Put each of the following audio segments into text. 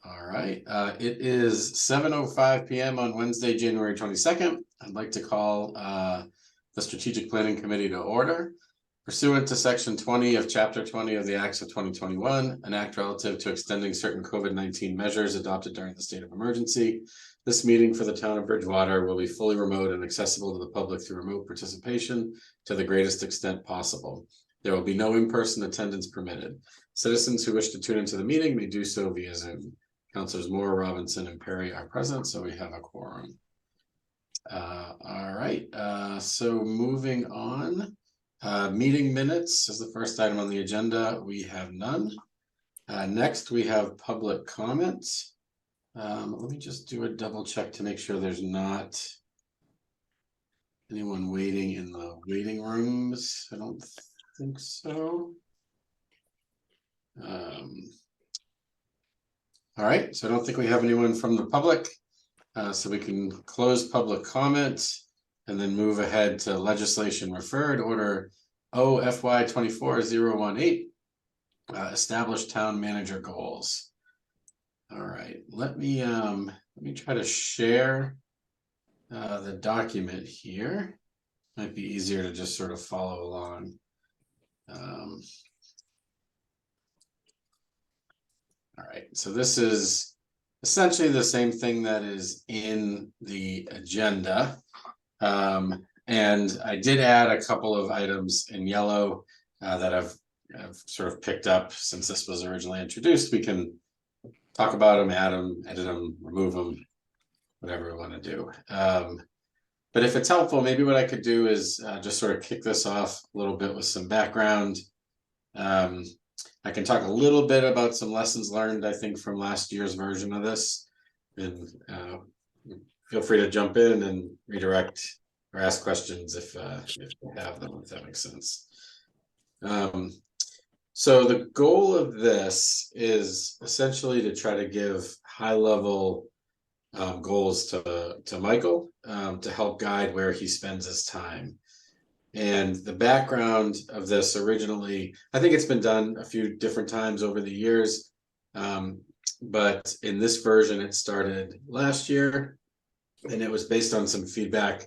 All right, it is 7:05 p.m. on Wednesday, January 22nd. I'd like to call the Strategic Planning Committee to order. Pursuant to Section 20 of Chapter 20 of the Acts of 2021, an act relative to extending certain COVID-19 measures adopted during the state of emergency, this meeting for the town of Bridgewater will be fully remote and accessible to the public through remote participation to the greatest extent possible. There will be no in-person attendance permitted. Citizens who wish to tune into the meeting may do so via Zoom. Councilors Moore, Robinson, and Perry are present, so we have a quorum. All right, so moving on. Meeting minutes is the first item on the agenda. We have none. Next, we have public comments. Let me just do a double check to make sure there's not anyone waiting in the waiting rooms. I don't think so. All right, so I don't think we have anyone from the public, so we can close public comments and then move ahead to legislation referred order OFY 24018, establish town manager goals. All right, let me try to share the document here. Might be easier to just sort of follow along. All right, so this is essentially the same thing that is in the agenda. And I did add a couple of items in yellow that I've sort of picked up since this was originally introduced. We can talk about them, add them, edit them, remove them, whatever we want to do. But if it's helpful, maybe what I could do is just sort of kick this off a little bit with some background. I can talk a little bit about some lessons learned, I think, from last year's version of this, and feel free to jump in and redirect or ask questions if you have them, if that makes sense. So the goal of this is essentially to try to give high-level goals to Michael to help guide where he spends his time. And the background of this originally, I think it's been done a few different times over the years, but in this version it started last year, and it was based on some feedback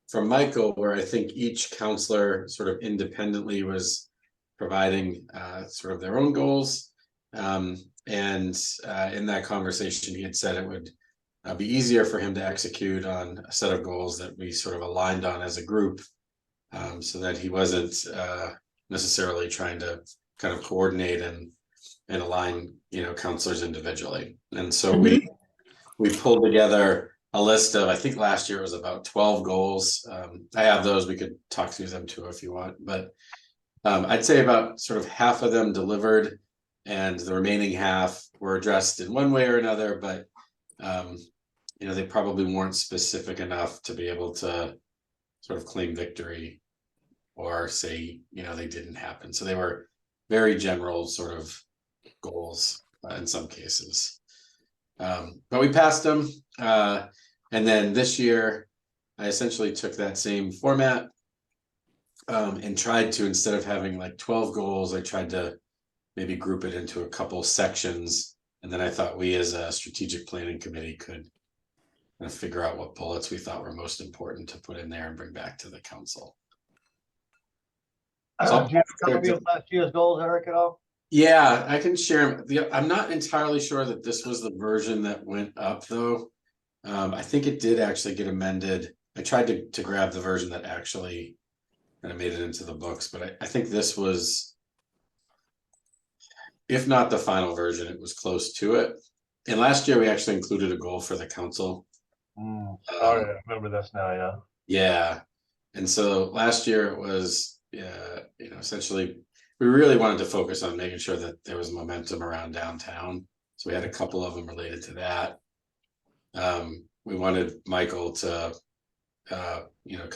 from Michael, where I think each counselor sort of independently was providing sort of their own goals. And in that conversation, he had said it would be easier for him to execute on a set of goals that we sort of aligned on as a group, so that he wasn't necessarily trying to kind of coordinate and align, counselors individually. And so we pulled together a list of, I think last year it was about 12 goals. I have those, we could talk through them too if you want, but I'd say about sort of half of them delivered, and the remaining half were addressed in one way or another, but they probably weren't specific enough to be able to sort of claim victory or say, they didn't happen. So they were very general sort of goals in some cases. But we passed them. And then this year, I essentially took that same format and tried to, instead of having like 12 goals, I tried to maybe group it into a couple sections. And then I thought we as a strategic planning committee could kind of figure out what bullets we thought were most important to put in there and bring back to the council. So do you have a copy of last year's goals, Eric, at all? Yeah, I can share them. I'm not entirely sure that this was the version that went up, though. I think it did actually get amended. I tried to grab the version that actually kind of made it into the books, but I think this was, if not the final version, it was close to it. And last year we actually included a goal for the council. Oh yeah, I remember this now. Yeah. Yeah, and so last year it was, essentially we really wanted to focus on making sure that there was momentum around downtown. So we had a couple of them related to that. We wanted Michael to, kind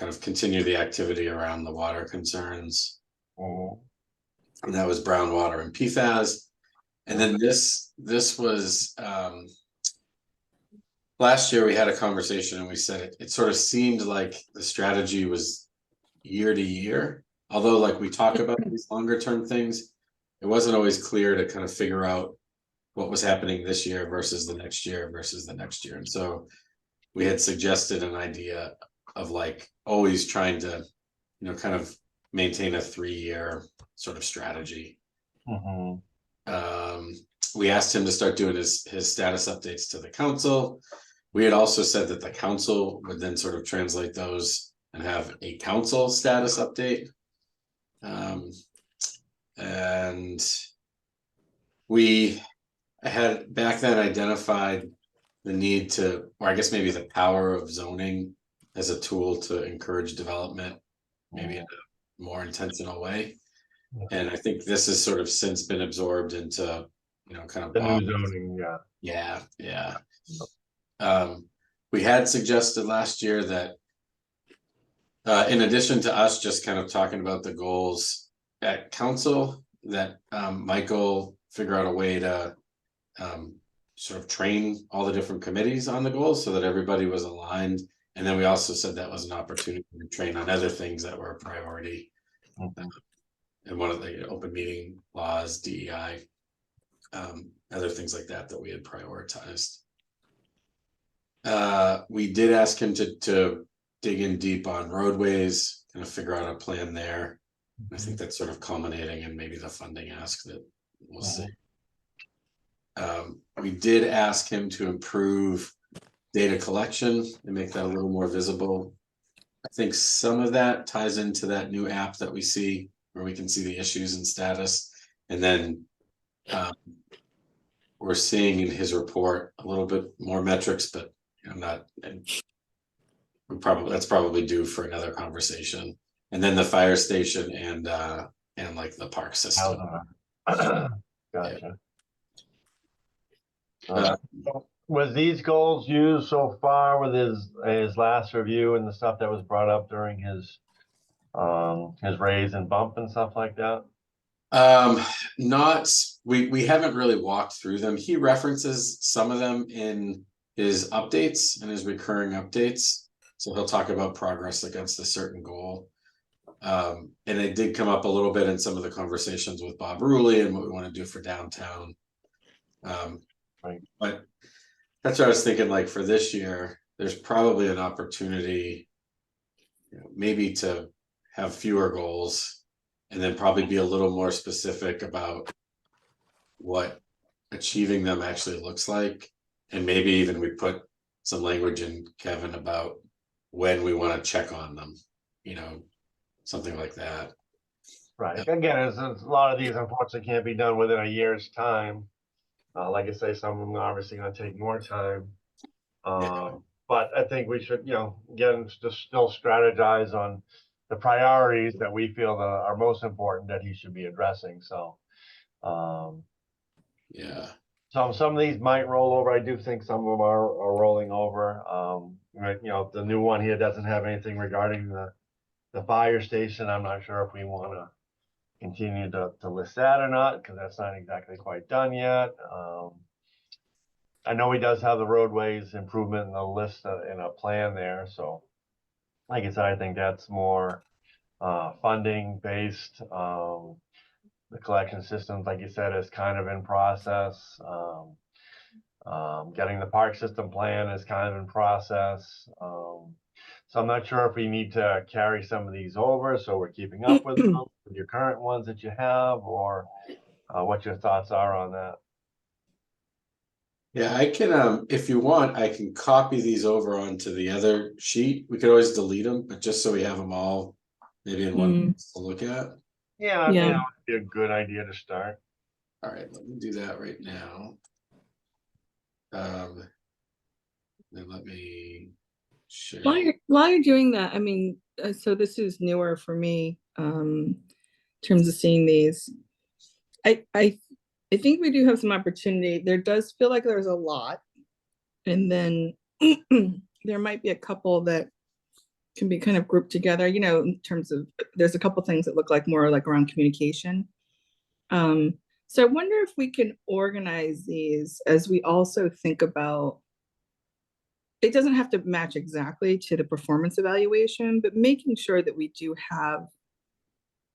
of continue the activity around the water concerns. And that was brown water and PFAS. And then this was, last year we had a conversation and we said it sort of seemed like the strategy was year to year. Although like we talk about these longer term things, it wasn't always clear to kind of figure out what was happening this year versus the next year versus the next year. And so we had suggested an idea of like always trying to, kind of maintain a 3-year sort of strategy. Mhm. We asked him to start doing his status updates to the council. We had also said that the council would then sort of translate those and have a council status update. And we had back then identified the need to, or I guess maybe the power of zoning as a tool to encourage development, maybe in a more intentional way. And I think this has sort of since been absorbed into, kind of The new zoning, yeah. Yeah. We had suggested last year that in addition to us just kind of talking about the goals at council, that Michael figure out a way to sort of train all the different committees on the goals so that everybody was aligned. And then we also said that was an opportunity to train on other things that were a priority. And one of the open meeting laws, DEI, other things like that we had prioritized. We did ask him to dig in deep on roadways, kind of figure out a plan there. I think that's sort of culminating in maybe the funding ask that we'll see. We did ask him to improve data collection and make that a little more visible. I think some of that ties into that new app that we see where we can see the issues and status. And then we're seeing in his report a little bit more metrics, but that's probably due for another conversation. And then the fire station and like the park system. Gotcha. Was these goals used so far with his last review and the stuff that was brought up during his raise and bump and stuff like that? We haven't really walked through them. He references some of them in his updates and his recurring updates. So he'll talk about progress against a certain goal. And it did come up a little bit in some of the conversations with Bob Ruley and what we want to do for downtown. Right. But that's what I was thinking, like for this year, there's probably an opportunity, maybe to have fewer goals and then probably be a little more specific about what achieving them actually looks like. And maybe even we put some language in, Kevin, about when we want to check on them, something like that. Right. Again, a lot of these unfortunately can't be done within a year's time. Like I say, some of them are obviously going to take more time. But I think we should, again, just still strategize on the priorities that we feel that are most important that he should be addressing. So, yeah. So some of these might roll over. I do think some of them are rolling over. The new one here doesn't have anything regarding the fire station. I'm not sure if we want to continue to list that or not, because that's not exactly quite done yet. I know he does have the roadways improvement in the list in a plan there. So like I said, I think that's more funding based. The collection systems, like you said, is kind of in process. Getting the park system plan is kind of in process. So I'm not sure if we need to carry some of these over so we're keeping up with them, with your current ones that you have, or what your thoughts are on that. Yeah, I can, if you want, I can copy these over onto the other sheet. We could always delete them, but just so we have them all maybe in one place to look at. Yeah, it'd be a good idea to start. All right, let me do that right now. Then let me share. While you're doing that, I mean, so this is newer for me in terms of seeing these. I think we do have some opportunity. There does feel like there's a lot, and then there might be a couple that can be kind of grouped together, in terms of, there's a couple things that look like more like around communication. So I wonder if we can organize these as we also think about, it doesn't have to match exactly to the performance evaluation, but making sure that we do have,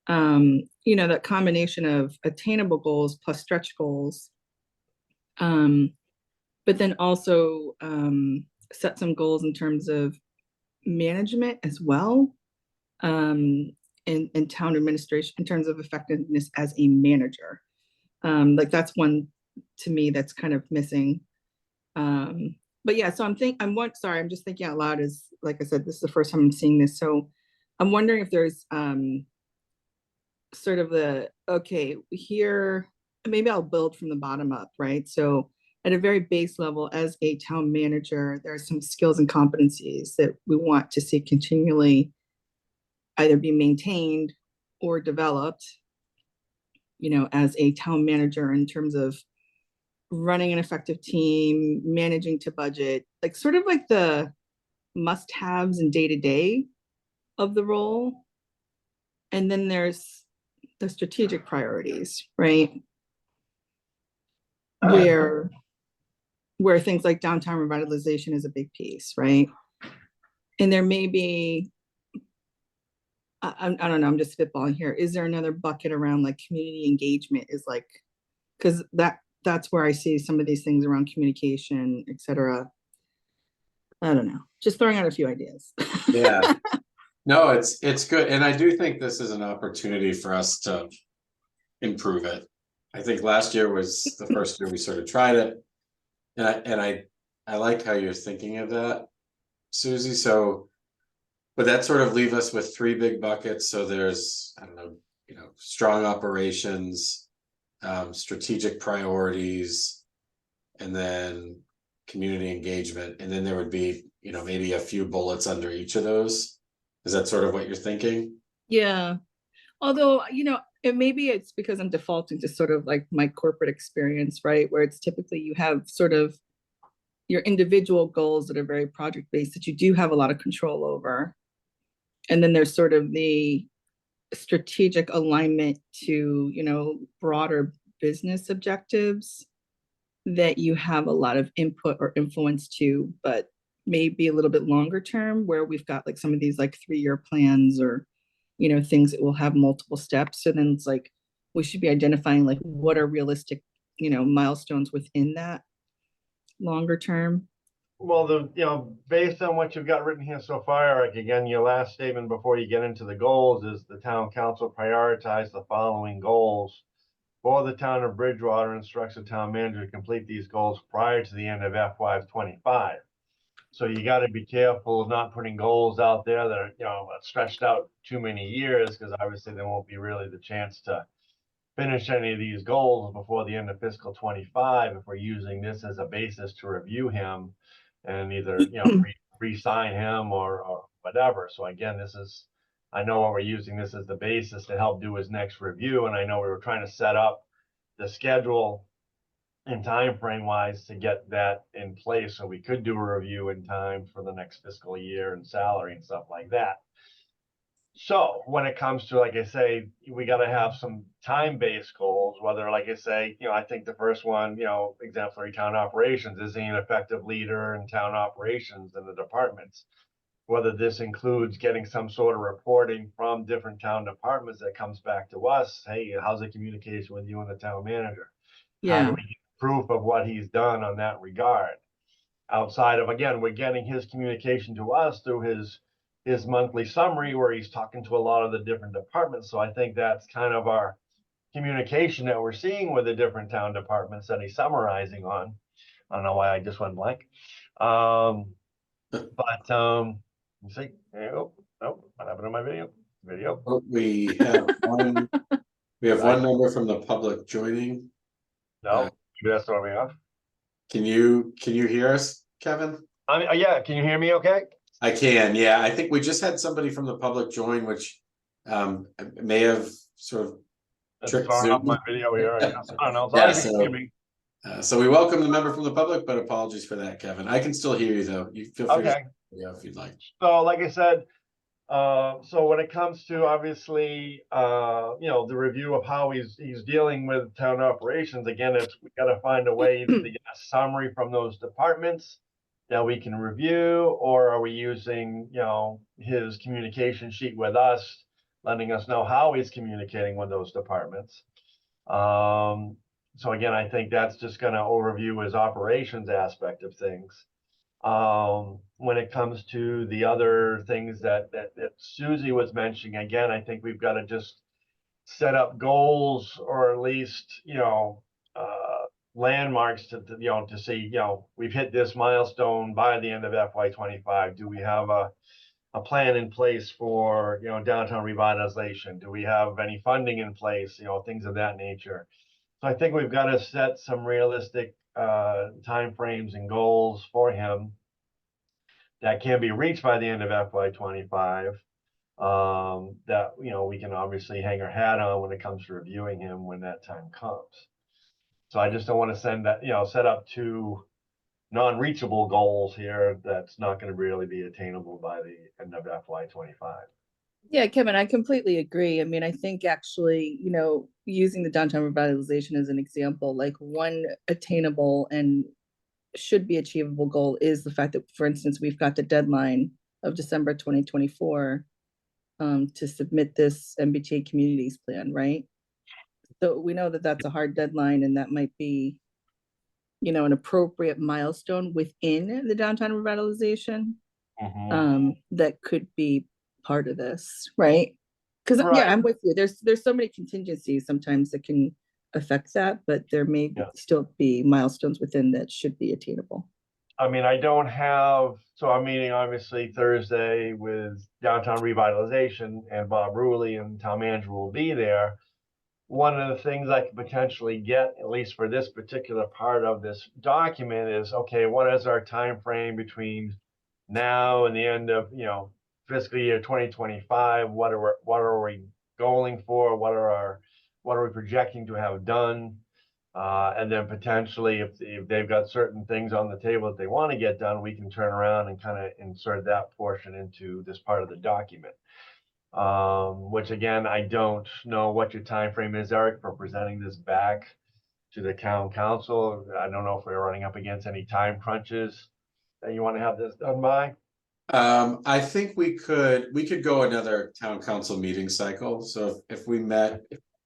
that combination of attainable goals plus stretch goals, But then also set some goals in terms of management as well, in town administration in terms of effectiveness as a manager. Like that's one to me that's kind of missing. But yeah, so sorry, I'm just thinking out loud is, like I said, this is the first time I'm seeing this. So I'm wondering if there's sort of okay, here, maybe I'll build from the bottom up, right? So at a very base level, as a town manager, there are some skills and competencies that we want to see continually either be maintained or developed, as a town manager in terms of running an effective team, managing to budget, like sort of like the must-haves and day-to-day of the role. And then there's the strategic priorities, right? Where things like downtown revitalization is a big piece, right? And there may be, I don't know, I'm just spitballing here. Is there another bucket around like community engagement is like, because that's where I see some of these things around communication, et cetera. I don't know, just throwing out a few ideas. Yeah. No, it's good. And I do think this is an opportunity for us to improve it. I think last year was the first year we sort of tried it. And I like how you're thinking of that, Susie. So, but that sort of leave us with three big buckets. So there's, I don't know, strong operations, strategic priorities, and then community engagement. And then there would be, maybe a few bullets under each of those. Is that sort of what you're thinking? Yeah. Although, maybe it's because I'm defaulting to sort of like my corporate experience, right? Where it's typically you have sort of your individual goals that are very project-based that you do have a lot of control over. And then there's sort of the strategic alignment to, broader business objectives that you have a lot of input or influence to, but maybe a little bit longer term, where we've got like some of these like 3-year plans or things that will have multiple steps. So then it's like we should be identifying like what are realistic milestones within that longer term. Well, based on what you've got written here so far, Eric, again, your last statement before you get into the goals is the town council prioritized the following goals for the town of Bridgewater, instructs the town manager to complete these goals prior to the end of FY25. So you got to be careful of not putting goals out there that are, stretched out too many years, because obviously there won't be really the chance to finish any of these goals before the end of fiscal 25 if we're using this as a basis to review him and either re-sign him or whatever. So again, I know what we're using this as the basis to help do his next review, and I know we were trying to set up the schedule and time frame wise to get that in place so we could do a review in time for the next fiscal year and salary and stuff like that. So when it comes to, like I say, we got to have some time-based goals, whether, like I say, I think the first one, exemplary town operations, is he an effective leader in town operations in the departments? Whether this includes getting some sort of reporting from different town departments that comes back to us. Hey, how's the communication with you and the town manager? How do we get proof of what he's done on that regard? Outside of, again, we're getting his communication to us through his monthly summary where he's talking to a lot of the different departments. So I think that's kind of our communication that we're seeing with the different town departments that he's summarizing on. I don't know why I just went blank. You see, oh, what happened to my video? Oh, we have one member from the public joining. No, maybe that's throwing me off. Can you hear us, Kevin? Yeah, can you hear me okay? I can, yeah. I think we just had somebody from the public join, which may have sort of tricked Throwing off Zoom. my video here, I guess. I don't know. Yeah, So we welcome the member from the public, but apologies for that, Kevin. I can still hear you though. You feel free to if you'd like. So like I said, so when it comes to obviously the review of how he's dealing with town operations, again, we got to find a way to get a summary from those departments that we can review, or are we using his communication sheet with us, letting us know how he's communicating with those departments. So again, I think that's just gonna overview his operations aspect of things. When it comes to the other things that Susie was mentioning, again, I think we've got to just set up goals, or at least, landmarks to see, we've hit this milestone by the end of FY25. Do we have a plan in place for, downtown revitalization? Do we have any funding in place? Things of that nature. So I think we've got to set some realistic timeframes and goals for him that can be reached by the end of FY25. That we can obviously hang our hat on when it comes to reviewing him when that time comes. So I just don't want to set up two non-reachable goals here that's not going to really be attainable by the end of FY25. Yeah, Kevin, I completely agree. I mean, I think actually, using the downtown revitalization as an example, like one attainable and should be achievable goal is the fact that, for instance, we've got the deadline of December 2024 to submit this MBTA communities plan, right? So we know that that's a hard deadline, and that might be, an appropriate milestone within the downtown revitalization that could be part of this, right? Because Right. yeah, I'm with you. There's so many contingencies sometimes that can affect that, but there may still be milestones within that should be attainable. I mean, so I'm meeting obviously Thursday with downtown revitalization, and Bob Ruley and town manager will be there. One of the things I could potentially get, at least for this particular part of this document, is, okay, what is our time frame between now and the end of, fiscal year 2025? What are we going for? What are we projecting to have done? And then potentially, if they've got certain things on the table that they want to get done, we can turn around and kind of insert that portion into this part of the document. Which again, I don't know what your time frame is, Eric, for presenting this back to the town council. I don't know if we're running up against any time crunches that you want to have this done by. I think we could go another town council meeting cycle. So if we met,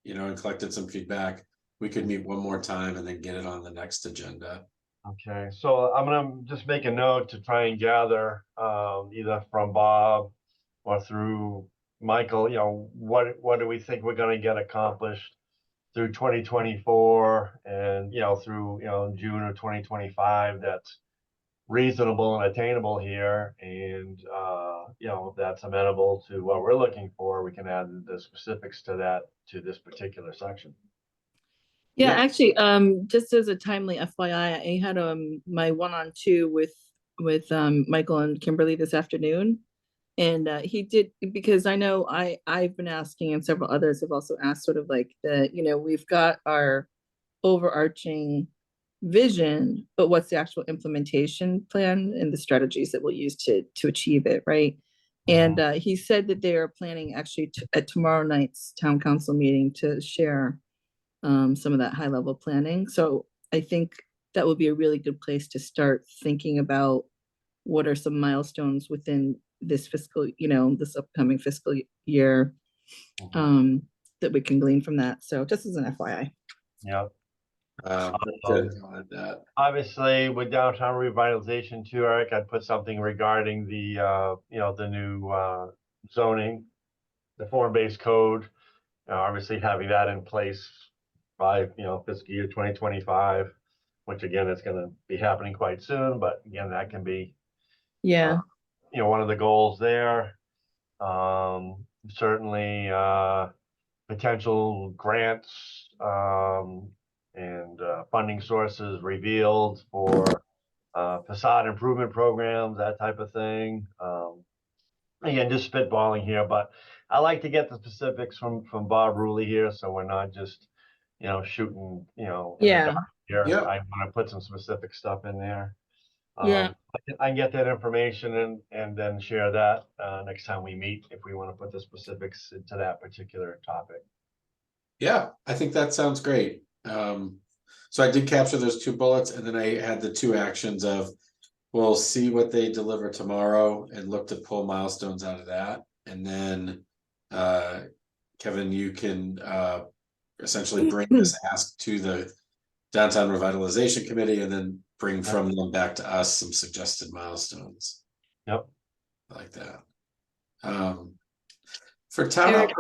and collected some feedback, we could meet one more time and then get it on the next agenda. Okay, so I'm gonna just make a note to try and gather either from Bob or through Michael, what do we think we're gonna get accomplished through 2024 and, through, June of 2025, that's reasonable and attainable here. And, if that's amenable to what we're looking for, we can add the specifics to this particular section. Yeah, Yeah. actually, just as a timely FYI, I had my 1-on-2 with Michael and Kimberly this afternoon. And he did, because I know I've been asking, and several others have also asked, sort of like we've got our overarching vision, but what's the actual implementation plan and the strategies that we'll use to achieve it, right? And he said that they are planning actually at tomorrow night's town council meeting to share some of that high level planning. So I think that would be a really good place to start thinking about what are some milestones within this this upcoming fiscal year that we can glean from that. So just as an FYI. Yeah. That. Obviously, with downtown revitalization too, Eric, I'd put something regarding the the new zoning, the form-based code. Obviously, having that in place by fiscal year 2025, which again is going to be happening quite soon. But again, that can be one of the goals there. Certainly, potential grants and funding sources revealed for facade improvement programs, that type of thing. Again, just spitballing here, but I like to get the specifics from Bob Ruley here, so we're not just shooting in the dark here. Yeah. I want to put some specific stuff in there. Yeah. I can get that information and then share that next time we meet if we want to put the specifics into that particular topic. Yeah, I think that sounds great. So I did capture those 2 bullets, and then I had the 2 actions of, we'll see what they deliver tomorrow and look to pull milestones out of that. And then Kevin, you can essentially bring this ask to the downtown revitalization committee, and then bring from them back to us some suggested milestones. Yep. I like that. For town Eric.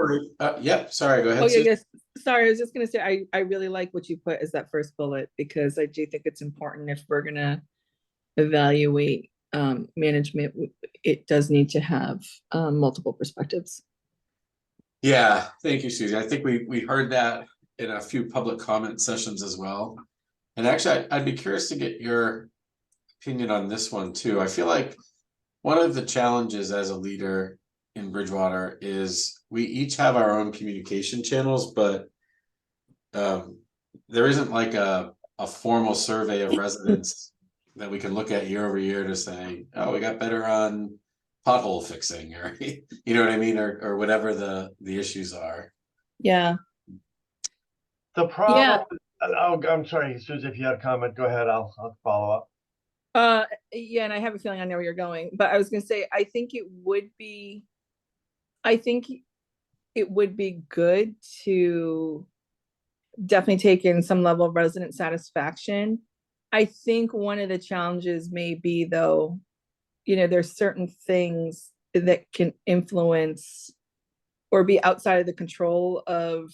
yep, sorry, go ahead. Oh, yeah, Susan. yes. Sorry, I was just gonna say, I really like what you put as that first bullet, because I do think it's important if we're gonna evaluate management, it does need to have multiple perspectives. Yeah, thank you, Susie. I think we heard that in a few public comment sessions as well. And actually, I'd be curious to get your opinion on this one too. I feel like one of the challenges as a leader in Bridgewater is we each have our own communication channels, but there isn't like a formal survey of residents that we can look at year over year to say, oh, we got better on pothole fixing, or you know what I mean, or whatever the issues are. Yeah. The problem, oh, I'm sorry, Susie, if you had a comment, go ahead, I'll follow up. Yeah, and I have a feeling I know where you're going, but I was gonna say, I think it would be good to definitely take in some level of resident satisfaction. I think one of the challenges may be, though, there's certain things that can influence or be outside of the control of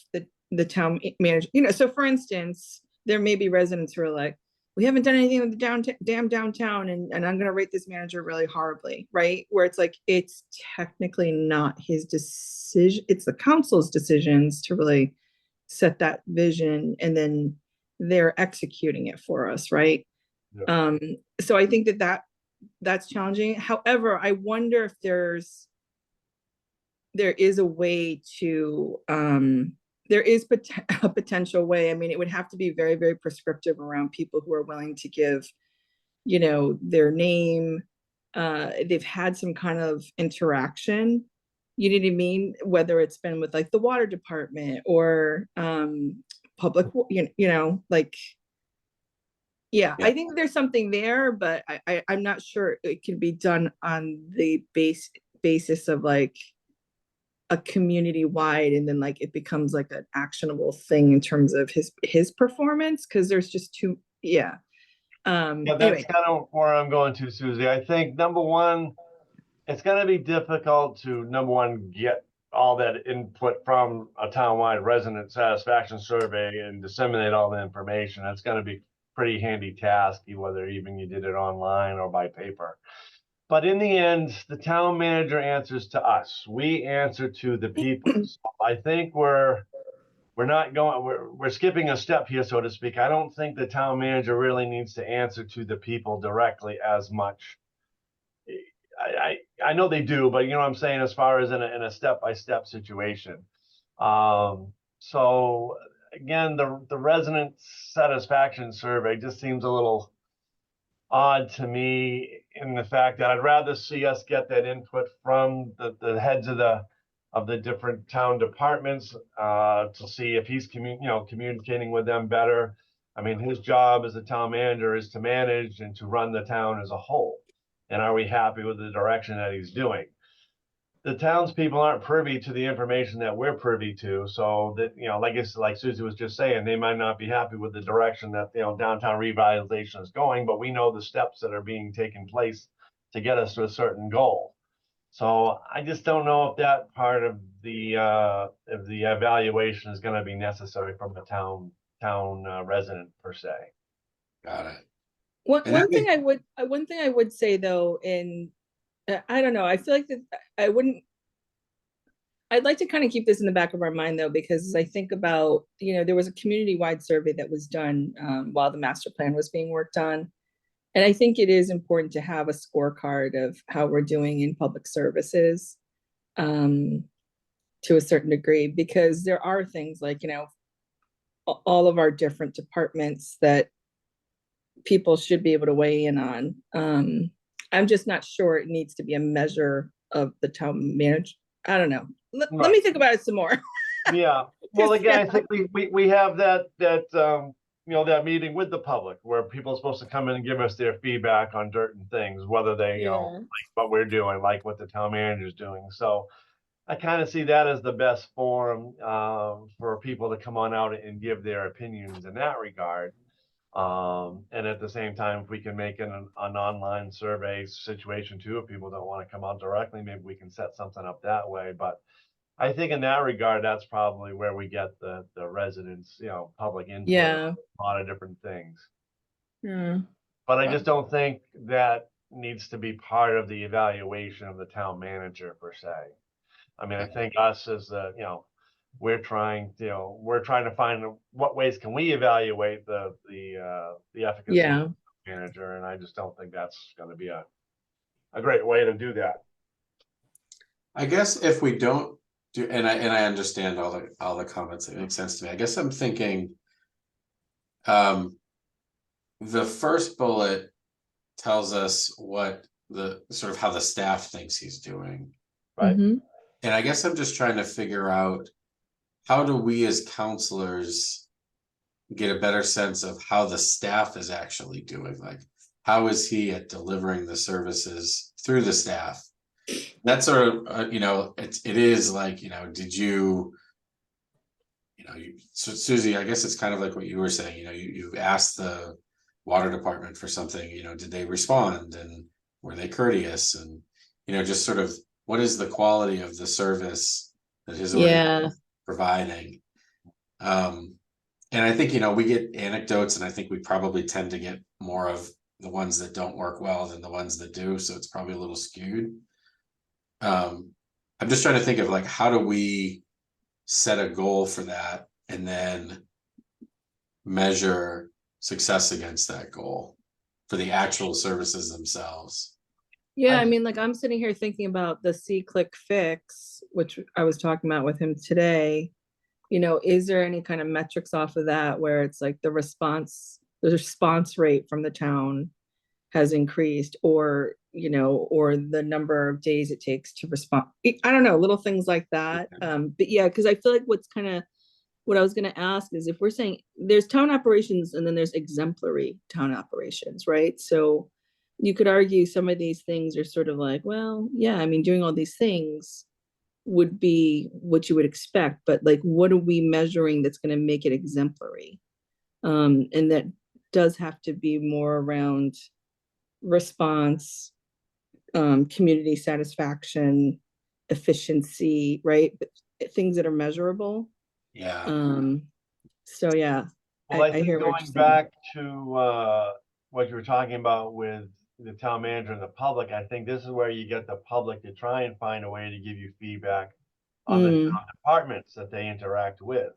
the town manager. So for instance, there may be residents who are like, we haven't done anything with the downtown, and I'm going to rate this manager really horribly, right? Where it's like, it's technically not his decision, it's the council's decisions to really set that vision, and then they're executing it for us, right? Yeah. So I think that's challenging. However, I wonder if there is a way to there is a potential way. I mean, it would have to be very, very prescriptive around people who are willing to give, their name. They've had some kind of interaction, you know what I mean? Whether it's been with like the water department or public, like, yeah, I think there's something there, but I'm not sure it can be done on the basis of like a community wide, and then like it becomes like an actionable thing in terms of his performance, because there's just too, yeah. Yeah, that's Anyway. kind of where I'm going to, Susie. I think number one, it's going to be difficult to get all that input from a townwide resident satisfaction survey and disseminate all the information. That's going to be pretty handy task, whether even you did it online or by paper. But in the end, the town manager answers to us. We answer to the people. So I think we're skipping a step here, so to speak. I don't think the town manager really needs to answer to the people directly as much. I know they do, but you know what I'm saying, as far as in a step-by-step situation. So again, the resident satisfaction survey just seems a little odd to me, in the fact that I'd rather see us get that input from the heads of the different town departments to see if he's communicating with them better. I mean, his job as a town manager is to manage and to run the town as a whole. And are we happy with the direction that he's doing? The townspeople aren't privy to the information that we're privy to, so that, like Susie was just saying, they might not be happy with the direction that downtown revitalization is going, but we know the steps that are being taken place to get us to a certain goal. So I just don't know if that part of the evaluation is going to be necessary from the town resident per se. Got it. One thing I would say, though, in I don't know, I feel like that I'd like to kind of keep this in the back of our mind, though, because as I think about, there was a community-wide survey that was done while the master plan was being worked on. And I think it is important to have a scorecard of how we're doing in public services to a certain degree, because there are things like, all of our different departments that people should be able to weigh in on. I'm just not sure it needs to be a measure of the town manager. I don't know. Let me think about it some more. Yeah. Well, again, I think we have that meeting with the public where people are supposed to come in and give us their feedback on certain things, whether they, like what we're doing, like what the town manager is doing. So I kind of see that as the best forum for people to come on out and give their opinions in that regard. And at the same time, if we can make an online survey situation too, if people don't want to come out directly, maybe we can set something up that way. But I think in that regard, that's probably where we get the residents, public input, Yeah. a lot of different things. Yeah. But I just don't think that needs to be part of the evaluation of the town manager per se. I mean, I think us as we're trying to find what ways can we evaluate the efficacy Yeah. of the manager, and I just don't think that's going to be a great way to do that. I guess if we don't do, and I understand all the comments, it makes sense to me. I guess I'm thinking, the first bullet tells us what the sort of how the staff thinks he's doing. Right. Mhm. And I guess I'm just trying to figure out, how do we as counselors get a better sense of how the staff is actually doing? Like, how is he at delivering the services through the staff? That's sort of, it is like, did you, so Susie, I guess it's kind of like what you were saying, you asked the water department for something, did they respond, and were they courteous, and, just sort of, what is the quality of the service that his Yeah. providing? And I think, we get anecdotes, and I think we probably tend to get more of the ones that don't work well than the ones that do, so it's probably a little skewed. I'm just trying to think of, like, how do we set a goal for that and then measure success against that goal for the actual services themselves. Yeah, I mean, like, I'm sitting here thinking about the C-Click fix, which I was talking about with him today. Is there any kind of metrics off of that where it's like the response rate from the town has increased, or the number of days it takes to respond? I don't know, little things like that. But yeah, because I feel like what I was going to ask is, if we're saying there's town operations and then there's exemplary town operations, right? So you could argue some of these things are sort of like, well, yeah, I mean, doing all these things would be what you would expect, but like, what are we measuring that's going to make it exemplary? And that does have to be more around response, community satisfaction, efficiency, right? But things that are measurable. Yeah. So yeah, Well, I I think hear what you're going saying. back to what you were talking about with the town manager and the public, I think this is where you get the public to try and find a way to give you feedback on the town departments that they interact with.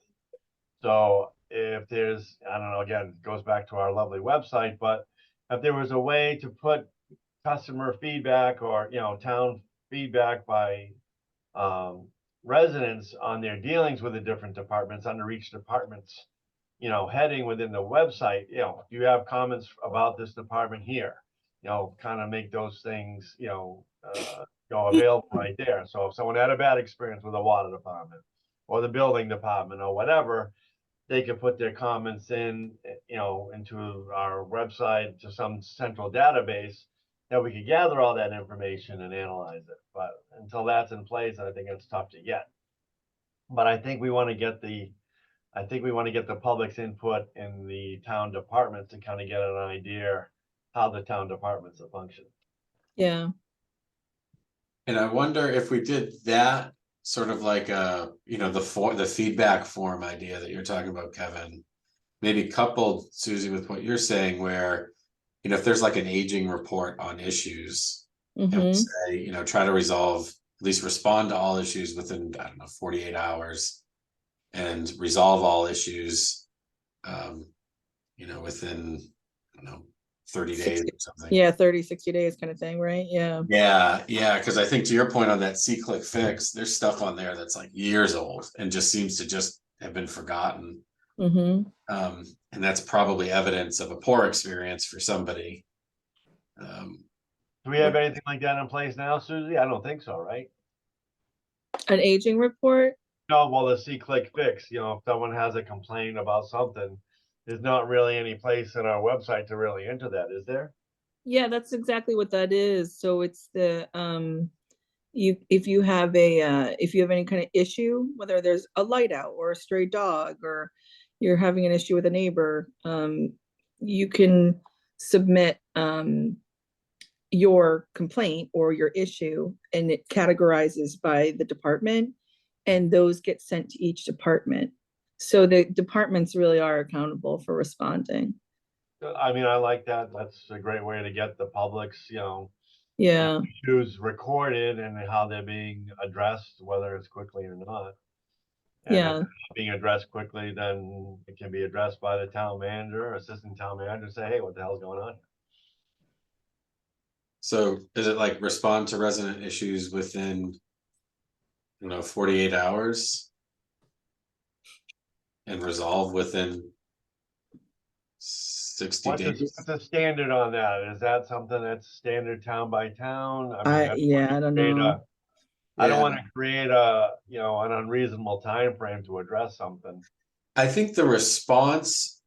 So if there's, I don't know, again, it goes back to our lovely website, but if there was a way to put customer feedback or, town feedback by residents on their dealings with the different departments under each department's heading within the website, do you have comments about this department here? Kind of make those things, available right there. So if someone had a bad experience with the water department or the building department or whatever, they could put their comments in, into our website, to some central database that we could gather all that information and analyze it. But until that's in place, I think it's tough to get. But I think we want to get the public's input in the town departments to kind of get an idea how the town departments are functioning. Yeah. And I wonder if we did that sort of like the feedback form idea that you're talking about, Kevin, maybe coupled, Susie, with what you're saying, where, if there's like an aging report on issues, and we say, try to resolve, at least respond to all issues within, 48 hours, and resolve all issues, within, 30 days or something. Yeah, 30, 60 days kind of thing, right? Yeah. Yeah, because I think, to your point on that C-Click fix, there's stuff on there that's like years old and just seems to just have been forgotten. And that's probably evidence of a poor experience for somebody. Do we have anything like that in place now, Susie? I don't think so, right? An aging report? No, well, the C-Click fix, if someone has a complaint about something, there's not really any place in our website to really enter that, is there? Yeah, that's exactly what that is. So it's the if you have any kind of issue, whether there's a light out or a stray dog, or you're having an issue with a neighbor, you can submit your complaint or your issue, and it categorizes by the department, and those get sent to each department. So the departments really are accountable for responding. I mean, I like that. That's a great way to get the public's, Yeah, issues recorded and how they're being addressed, whether it's quickly or not. And if yeah. it's not being addressed quickly, then it can be addressed by the town manager, assistant town manager, say, hey, what the hell's going on? So is it like respond to resident issues within, 48 hours? And resolve within 60 What's days? the standard on that? Is that something that's standard town by town? I mean, Yeah, I don't create know. I don't Yeah. want to create an unreasonable time frame to address something. I think the response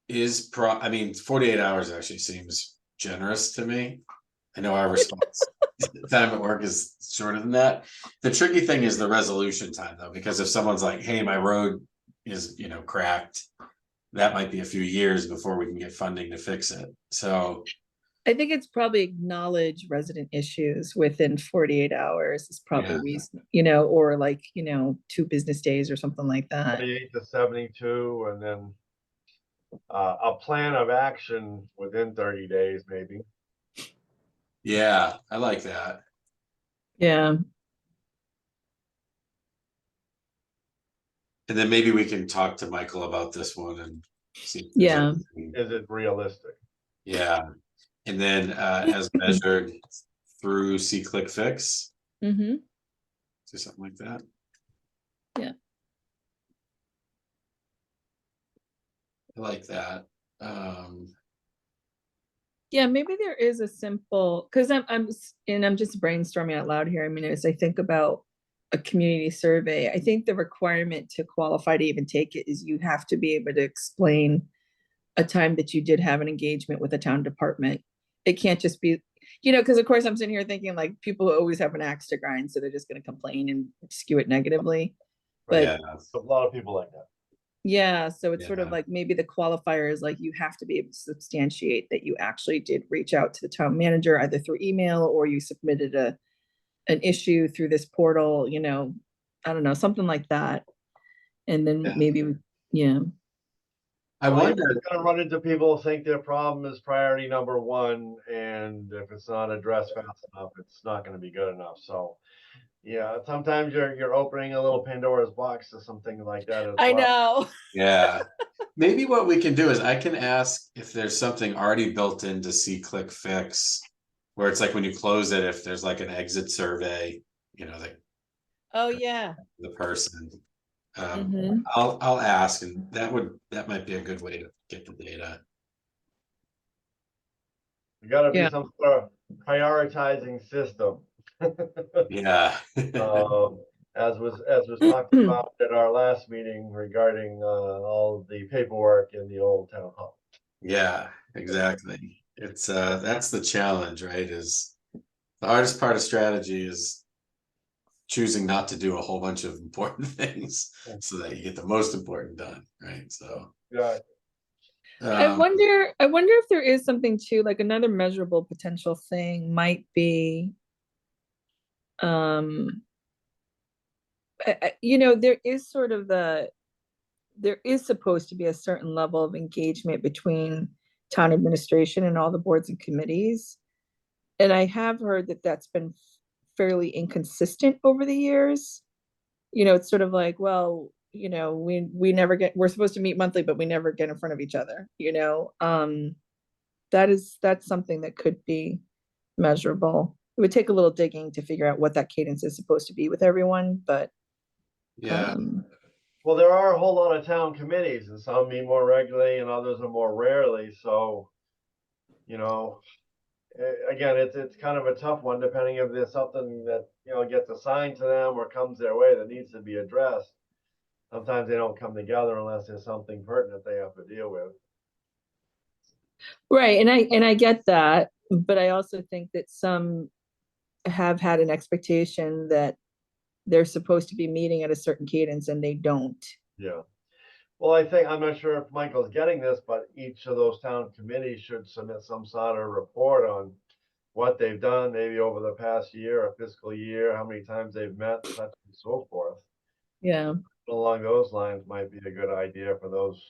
is 48 hours actually seems generous to me. I know our response time at work is shorter than that. The tricky thing is the resolution time though, because if someone's like, hey, my road is, cracked, that might be a few years before we can get funding to fix it. So I think it's probably acknowledge resident issues within 48 hours is probably Yeah. reason, or like, 2 business days or something like that. 48 to 72, and then a plan of action within 30 days, maybe. yeah, I like that. Yeah, And then maybe we can talk to Michael about this one and see. if there's Yeah. anything. Is it realistic? Yeah. And then as measured through C-Click Fix, mm-hmm. do something like that. Yeah. I like that. Yeah, maybe there is a simple, because I'm just brainstorming out loud here. I mean, as I think about a community survey, I think the requirement to qualify to even take it is you have to be able to explain a time that you did have an engagement with a town department. It can't just be, because of course I'm sitting here thinking like people always have an axe to grind, so they're just going to complain and skew it negatively. But Yeah. A lot of people like that. yeah, so it's sort of Yeah. like maybe the qualifier is like you have to be able to substantiate that you actually did reach out to the town manager either through email or you submitted an issue through this portal, I don't know, something like that. And then Yeah. maybe, yeah. I Well, wonder. you're gonna run into people who think their problem is priority number one, and if it's not addressed fast enough, it's not gonna be good enough. So, yeah, sometimes you're opening a little Pandora's box to something like that as I well. know. Yeah. Maybe what we can do is I can ask if there's something already built into C-Click Fix where it's like when you close it, if there's like an exit survey, like Oh, yeah. the person. Mhm. I'll ask, and that might be a good way to get the data. You gotta be Yeah. some sort of prioritizing system. Yeah. As was talked about at our last meeting regarding all the paperwork in the old town hall. Yeah, exactly. It's that's the challenge, right? Is the hardest part of strategy is choosing not to do a whole bunch of important things so that you get the most important done, right? So Yeah, I um, wonder if there is something too, like another measurable potential thing might be, there is sort of there is supposed to be a certain level of engagement between town administration and all the boards and committees. And I have heard that that's been fairly inconsistent over the years. It's sort of like, well, we're supposed to meet monthly, but we never get in front of each other, that's something that could be measurable. It would take a little digging to figure out what that cadence is supposed to be with everyone, but yeah, well, there are a whole lot of town committees, and some meet more regularly, and others are more rarely. So, again, it's kind of a tough one, depending if there's something that gets assigned to them or comes their way that needs to be addressed. Sometimes they don't come together unless there's something pertinent they have to deal with. right, and I get that, but I also think that some have had an expectation that they're supposed to be meeting at a certain cadence and they don't. Yeah. Well, I think, I'm not sure if Michael's getting this, but each of those town committees should submit some sort of report on what they've done, maybe over the past year or fiscal year, how many times they've met, such and so forth. Yeah, Along those lines might be a good idea for those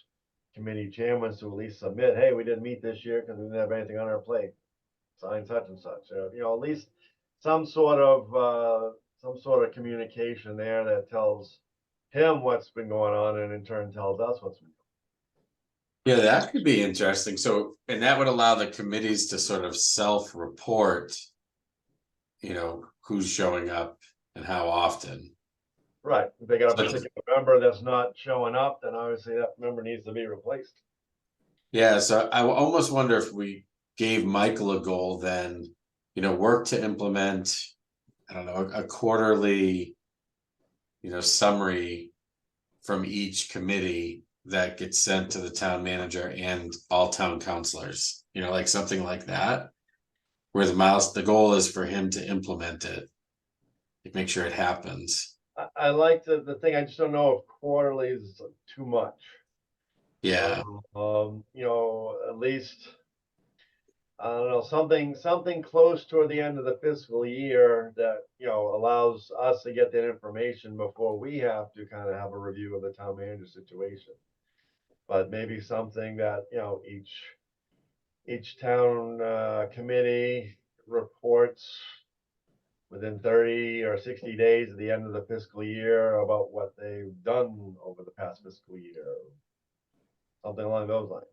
committee chairmen to at least submit, hey, we didn't meet this year because we didn't have anything on our plate. Sign such and such, at least some sort of communication there that tells him what's been going on and in turn tells us what's been. Yeah, that could be interesting. So, and that would allow the committees to sort of self-report, who's showing up and how often. Right, if they got a So- particular member that's not showing up, then obviously that member needs to be replaced. Yeah, so I almost wonder if we gave Michael a goal, then, work to implement, I don't know, a quarterly, summary from each committee that gets sent to the town manager and all town councilors, like something like that. Where the goal is for him to implement it, make sure it happens. I like the thing, I just don't know if quarterly is too much. Yeah, At least, I don't know, something close toward the end of the fiscal year that, allows us to get that information before we have to kind of have a review of the town manager situation. But maybe something that, each town, committee reports within 30 or 60 days at the end of the fiscal year about what they've done over the past fiscal year. Something along those lines.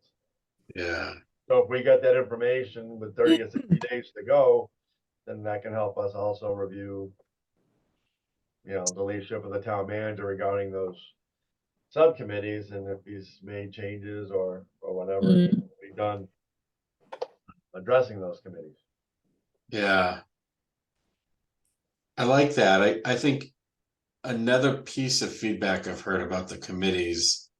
yeah, So if we get that information with 30 or 60 days to go, then that can help us also review, the leadership of the town manager regarding those subcommittees and if he's made changes or whatever Mm. we've done addressing those committees. yeah. I like that. I think another piece of feedback I've heard about the committees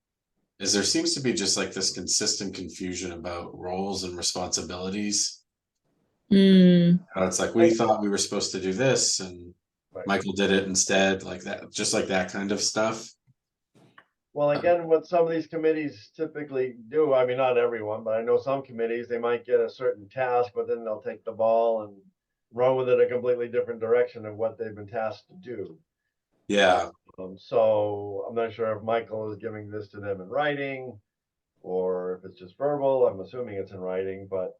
is there seems to be just like this consistent confusion about roles and responsibilities. Mm, It's like we thought we were supposed to do this and Right. Michael did it instead, like that, just like that kind of stuff. Well, again, what some of these committees typically do, I mean, not everyone, but I know some committees, they might get a certain task, but then they'll take the ball and run with it a completely different direction of what they've been tasked to do. Yeah, So I'm not sure if Michael is giving this to them in writing or if it's just verbal. I'm assuming it's in writing, but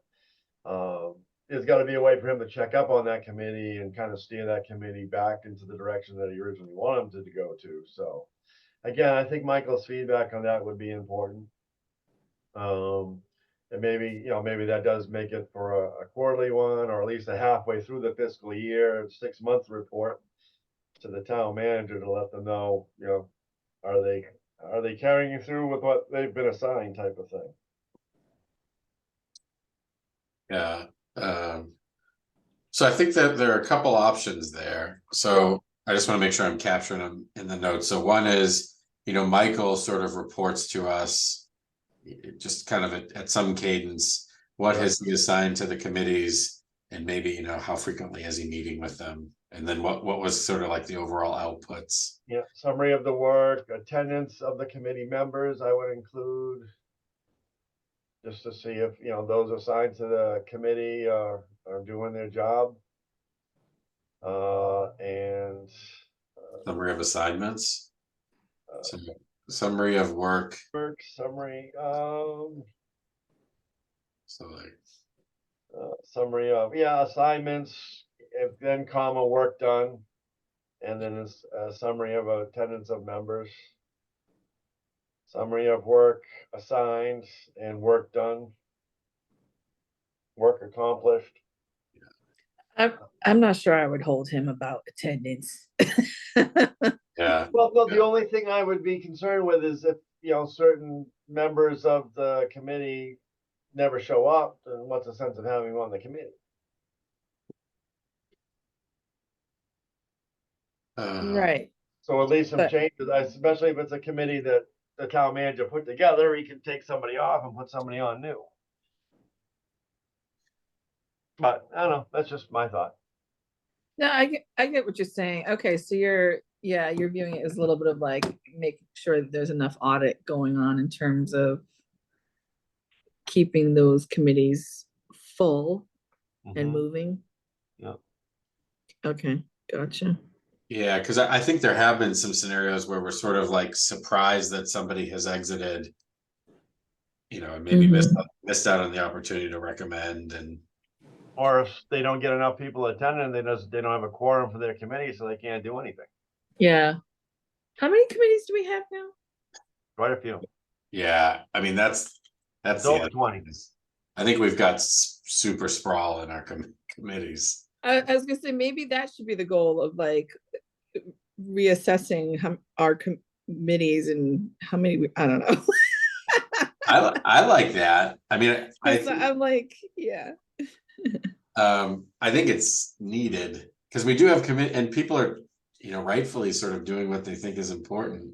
there's got to be a way for him to check up on that committee and kind of steer that committee back into the direction that he originally wanted them to go to. So again, I think Michael's feedback on that would be important. And maybe that does make it for a quarterly one, or at least a halfway through the fiscal year, 6-month report to the town manager to let them know, are they carrying through with what they've been assigned type of thing. yeah. So I think that there are a couple options there. So I just want to make sure I'm capturing them in the notes. So one is, Michael sort of reports to us just kind of at some cadence, what Yeah. has he assigned to the committees and maybe, how frequently is he meeting with them? And then what was sort of like the overall outputs? Yeah, summary of the work, attendance of the committee members, I would include. Just to see if, those assigned to the committee are doing their job. And Summary of assignments. Summary of work. work summary, So like, summary of, assignments, if then comma, work done. And then it's a summary of attendance of members. Summary of work assigned and work done. Work accomplished. I'm not sure I would hold him about attendance. yeah, Well, no, the only thing I would be concerned with is if, certain members of the committee never show up, then what's the sense of having them on the committee? Right. So at least some But- changes, especially if it's a committee that the town manager put together, he can take somebody off and put somebody on new. But I don't know, that's just my thought. No, I get what you're saying. Okay, so yeah, you're viewing it as a little bit of like making sure that there's enough audit going on in terms of keeping those committees full and Mhm. moving. Yeah. Okay, gotcha. Yeah, because I think there have been some scenarios where we're sort of like surprised that somebody has exited. You know, and maybe missed out on the opportunity to recommend and Or if they don't get enough people attending, they don't have a quorum for their committee, so they can't do anything. Yeah. How many committees do we have now? Quite a few. yeah, I mean, that's It's the over other 20. thing is, I think we've got super sprawl in our committees. I was gonna say, maybe that should be the goal of like reassessing our committees and how many, I don't know. I like that. I mean, I'm like, yeah. I think it's needed because we do have and people are, you know, rightfully sort of doing what they think is important.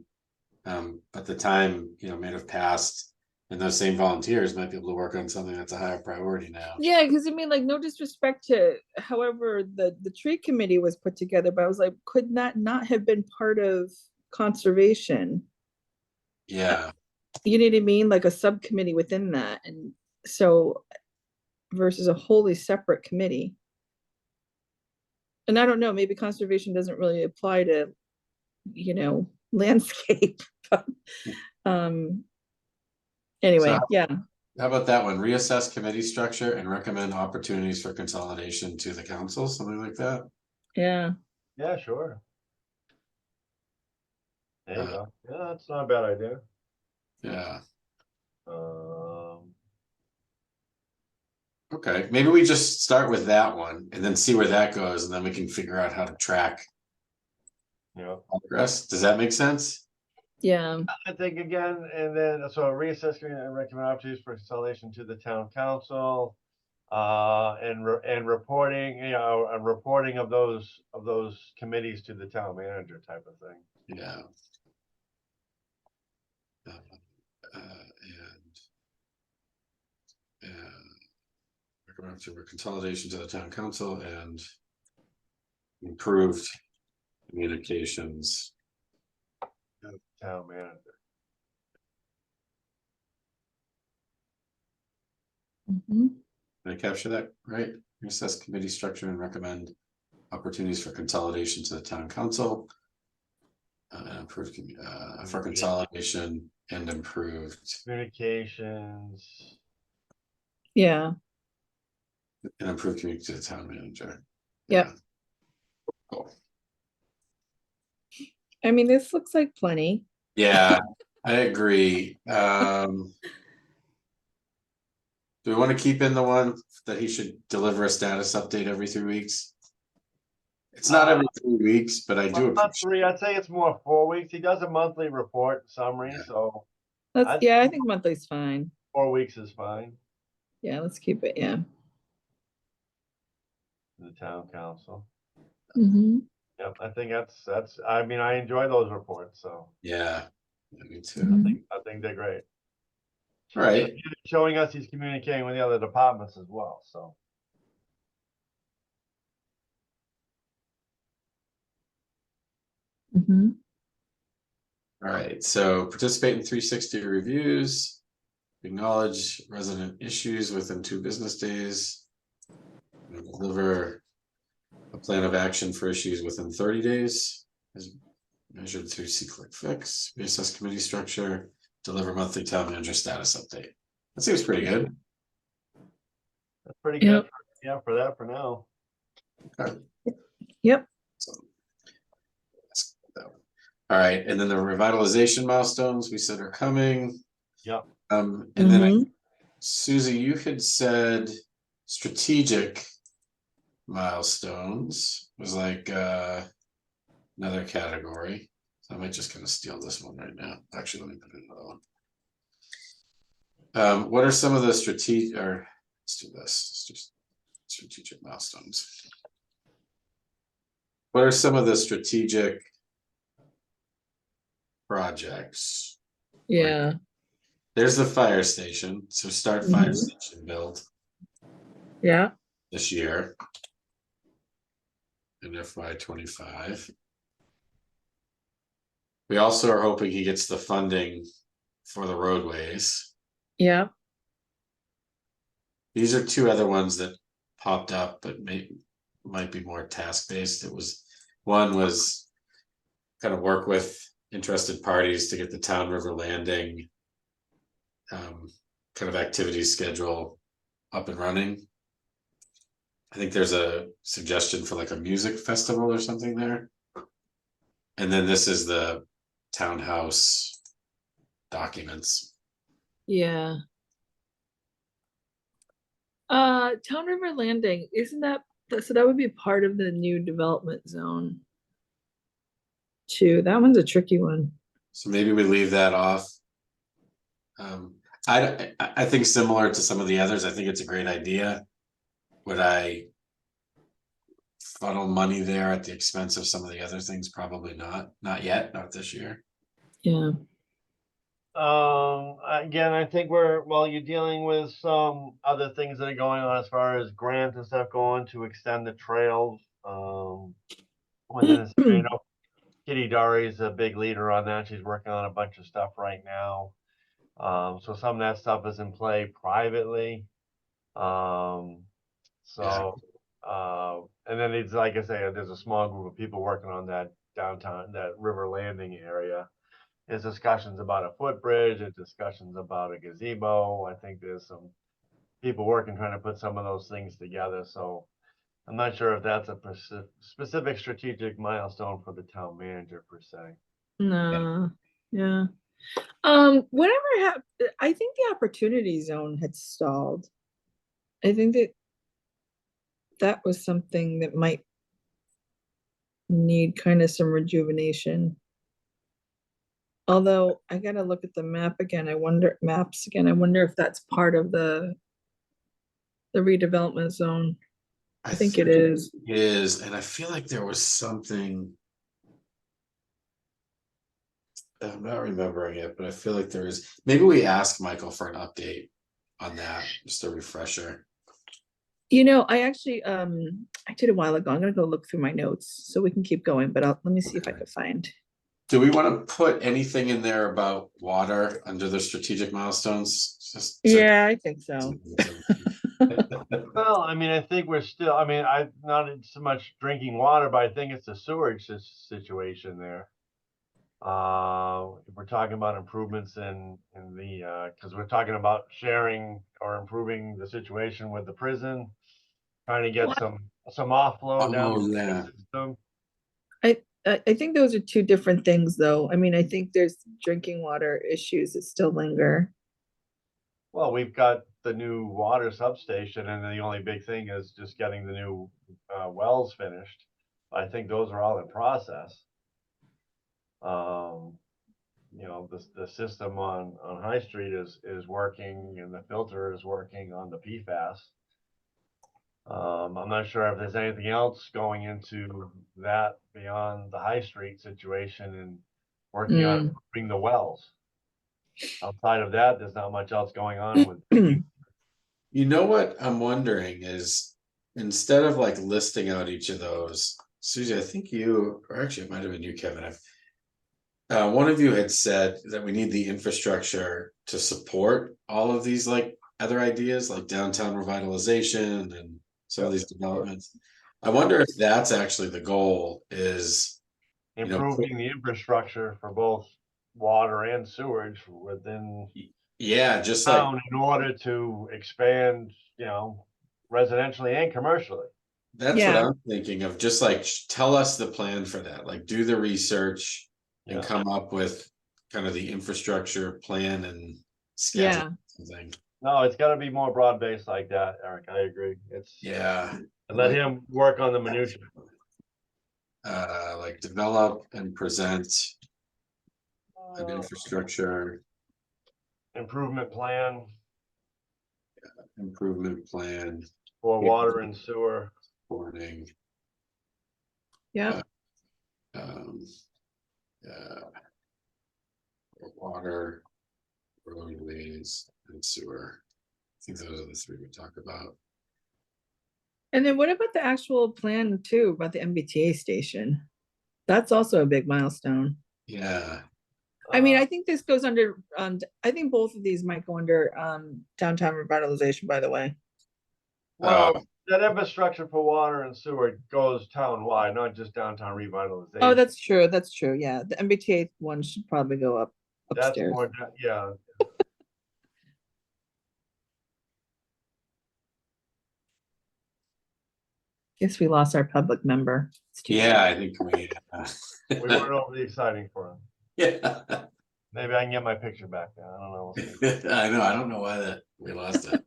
But the time, you know, may have passed and those same volunteers might be able to work on something that's a higher priority now. Yeah, because I mean, like, no disrespect to however the tree committee was put together, but I was like, could that not have been part of conservation? Yeah. You know what I mean? Like a subcommittee within that. And so versus a wholly separate committee. And I don't know, maybe conservation doesn't really apply to, you know, landscape. But, anyway, So- yeah. How about that one? Reassess committee structure and recommend opportunities for consolidation to the council, something like that. Yeah. Yeah, sure. There you Uh, go. Yeah, that's not a bad idea. Yeah. Um, Okay, maybe we just start with that one and then see where that goes, and then we can figure out how to track yeah. progress. Does that make sense? Yeah. I think again, and then so reassessing and recommend opportunities for consolidation to the town council, and reporting, you know, a reporting of those committees to the town manager type of thing. Yeah. And recommend to consolidation to the town council and improved communications. Town manager. Mhm. Did I capture that right? Assess committee structure and recommend opportunities for consolidation to the town council. Improved for consolidation and improved Communications. Yeah. and improved communication to the town manager. Yep. Yeah. Cool. I mean, this looks like plenty. Yeah, I agree. Do we want to keep in the one that he should deliver a status update every 3 weeks? It's not every 3 weeks, but I do Not appreciate. 3, I'd say it's more 4 weeks. He does a monthly report summary, Yeah. so Yeah, I think monthly's fine. 4 weeks is fine. Yeah, let's keep it, yeah. The town council. Mm-hmm. Yep, I think that's, I mean, I enjoy those reports, so Yeah, me too. Mhm. I think they're great. All right. Showing us he's communicating with the other departments as well, so. Mm-hmm. All right, so participate in 360 reviews, acknowledge resident issues within 2 business days. Deliver a plan of action for issues within 30 days as measured through C-Click Fix, reassess committee structure, deliver monthly town manager status update. That seems pretty good. That's pretty good. Yeah, for that for now. Okay. Yep. So, all right, and then the revitalization milestones we said are coming. Yep. And then Mhm. Susie, you had said strategic milestones was like another category. So I might just kind of steal this one right now. Actually, let me put in another one. What are some of the strategic, or let's do this, let's just strategic milestones. What are some of the strategic projects? Yeah. There's the fire station, so start fire Mhm. station build Yeah. this year in FY25. We also are hoping he gets the funding for the roadways. Yeah, These are two other ones that popped up, but might be more task-based. One was kind of work with interested parties to get the Town River Landing kind of activity schedule up and running. I think there's a suggestion for like a music festival or something there. And then this is the townhouse documents. yeah. Town River Landing, isn't that, so that would be part of the new development zone? Too, that one's a tricky one. So maybe we leave that off. I think similar to some of the others, I think it's a great idea. Would I funnel money there at the expense of some of the other things? Probably not. Not yet, not this year. Yeah, Again, I think you're dealing with some other things that are going on as far as grants and stuff going to extend the trails. Within the state, you know, Kitty Dari's a big leader on that. She's working on a bunch of stuff right now. So some of that stuff is in play privately. And then it's like I say, there's a small group of people working on that downtown, that river landing area. There's discussions about a footbridge, there's discussions about a gazebo. I think there's some people working trying to put some of those things together. So I'm not sure if that's a specific strategic milestone for the town manager per se. no, yeah. Whatever happened, I think the opportunity zone had stalled. I think that was something that might need kind of some rejuvenation. Although I gotta look at the map again, I wonder if that's part of the redevelopment zone. I think it is. It is, and I feel like there was something. I'm not remembering it, but I feel like there is. Maybe we ask Michael for an update on that, just a refresher. You know, I actually I did a while ago. I'm gonna go look through my notes so we can keep going, but let me see if I could find. Do we want to put anything in there about water under the strategic milestones? Yeah, I think so. Well, I mean, I think we're still, I mean, I not so much drinking water, but I think it's a sewerage situation there. If we're talking about improvements in the, because we're talking about sharing or improving the situation with the prison, trying to get some offload down Oh, the yeah. system. I think those are two different things, though. I mean, I think there's drinking water issues that still linger. Well, we've got the new water substation, and the only big thing is just getting the new wells finished. I think those are all in process. You know, the system on High Street is working, and the filter is working on the PFAS. I'm not sure if there's anything else going into that beyond the High Street situation and working on improving the wells. Outside of that, there's not much else going on with. You know what I'm wondering is, instead of like listing out each of those, Susie, I think you, or actually it might have been you, Kevin, one of you had said that we need the infrastructure to support all of these like other ideas, like downtown revitalization and some of these developments. I wonder if that's actually the goal, is improving the infrastructure for both water and sewage within just town like in order to expand, you know, residentially and commercially. That's what I'm thinking of. Just like tell us the plan for that, like do the research and come up with kind of the infrastructure plan and schedule. No, it's got to be more broad based like that, Eric. I agree. And let him work on the minutia. Like develop and present an infrastructure improvement plan for water and sewer. Warning. Water, roadways, and sewer. I think those are the three we talk about. And then what about the actual plan too, about the MBTA station? That's also a big milestone. Yeah, I mean, Uh, I think this goes under, I think both of these might go under, downtown revitalization, by the way. Well, that infrastructure for water and sewer goes town-wide, not just downtown Oh, revitalization. that's true, that's true, yeah, the MBTA one should probably go up That's upstairs. more, yeah, Guess we lost our public member. It's too yeah, bad. I think we. we weren't overly exciting for him. Yeah, Maybe I can get my picture back now. I don't know. We'll see. I know. I don't know why that we lost it.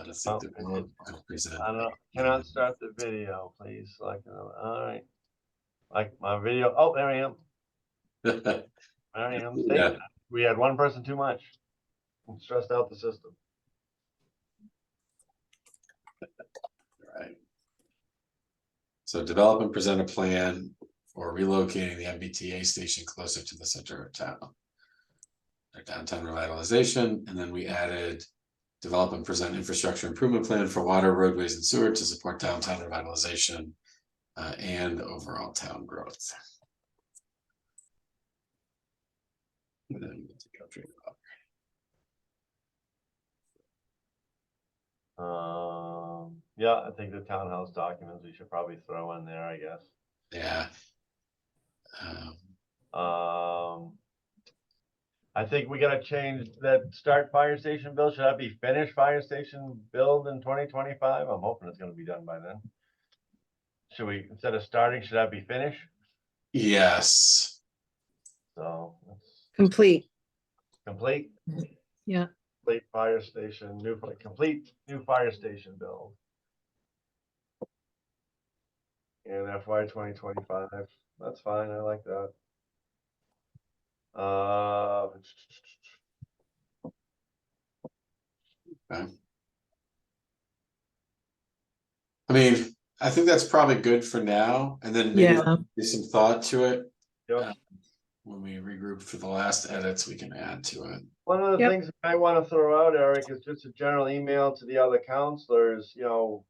Let's see Oh, the video present. I don't know. Cannot start the video, please. Like, all right. Like my video. Oh, there I am. There I am. See? Yeah. We had one person too much. Stressed out the system. Right. So develop and present a plan for relocating the MBTA station closer to the center of town. Our downtown revitalization, and then we added develop and present infrastructure improvement plan for water, roadways, and sewer to support downtown revitalization and overall town growth. And then country. Yeah, I think the townhouse documents we should probably throw in there, I guess. Yeah. I think we gotta change that start fire station build. Should that be finished fire station build in 2025? I'm hoping it's gonna be done by then. Should we, instead of starting, should that be finished? Yes. So that's Complete, complete, yeah. complete fire station, complete new fire station build. In FY 2025, that's fine, I like that. Okay. I mean, I think that's probably good for now, and then maybe Yeah. give some thought to it. Yep. When we regroup for the last edits, we can add to it. One of the Yep. things I want to throw out, Eric, is just a general email to the other counselors, you know,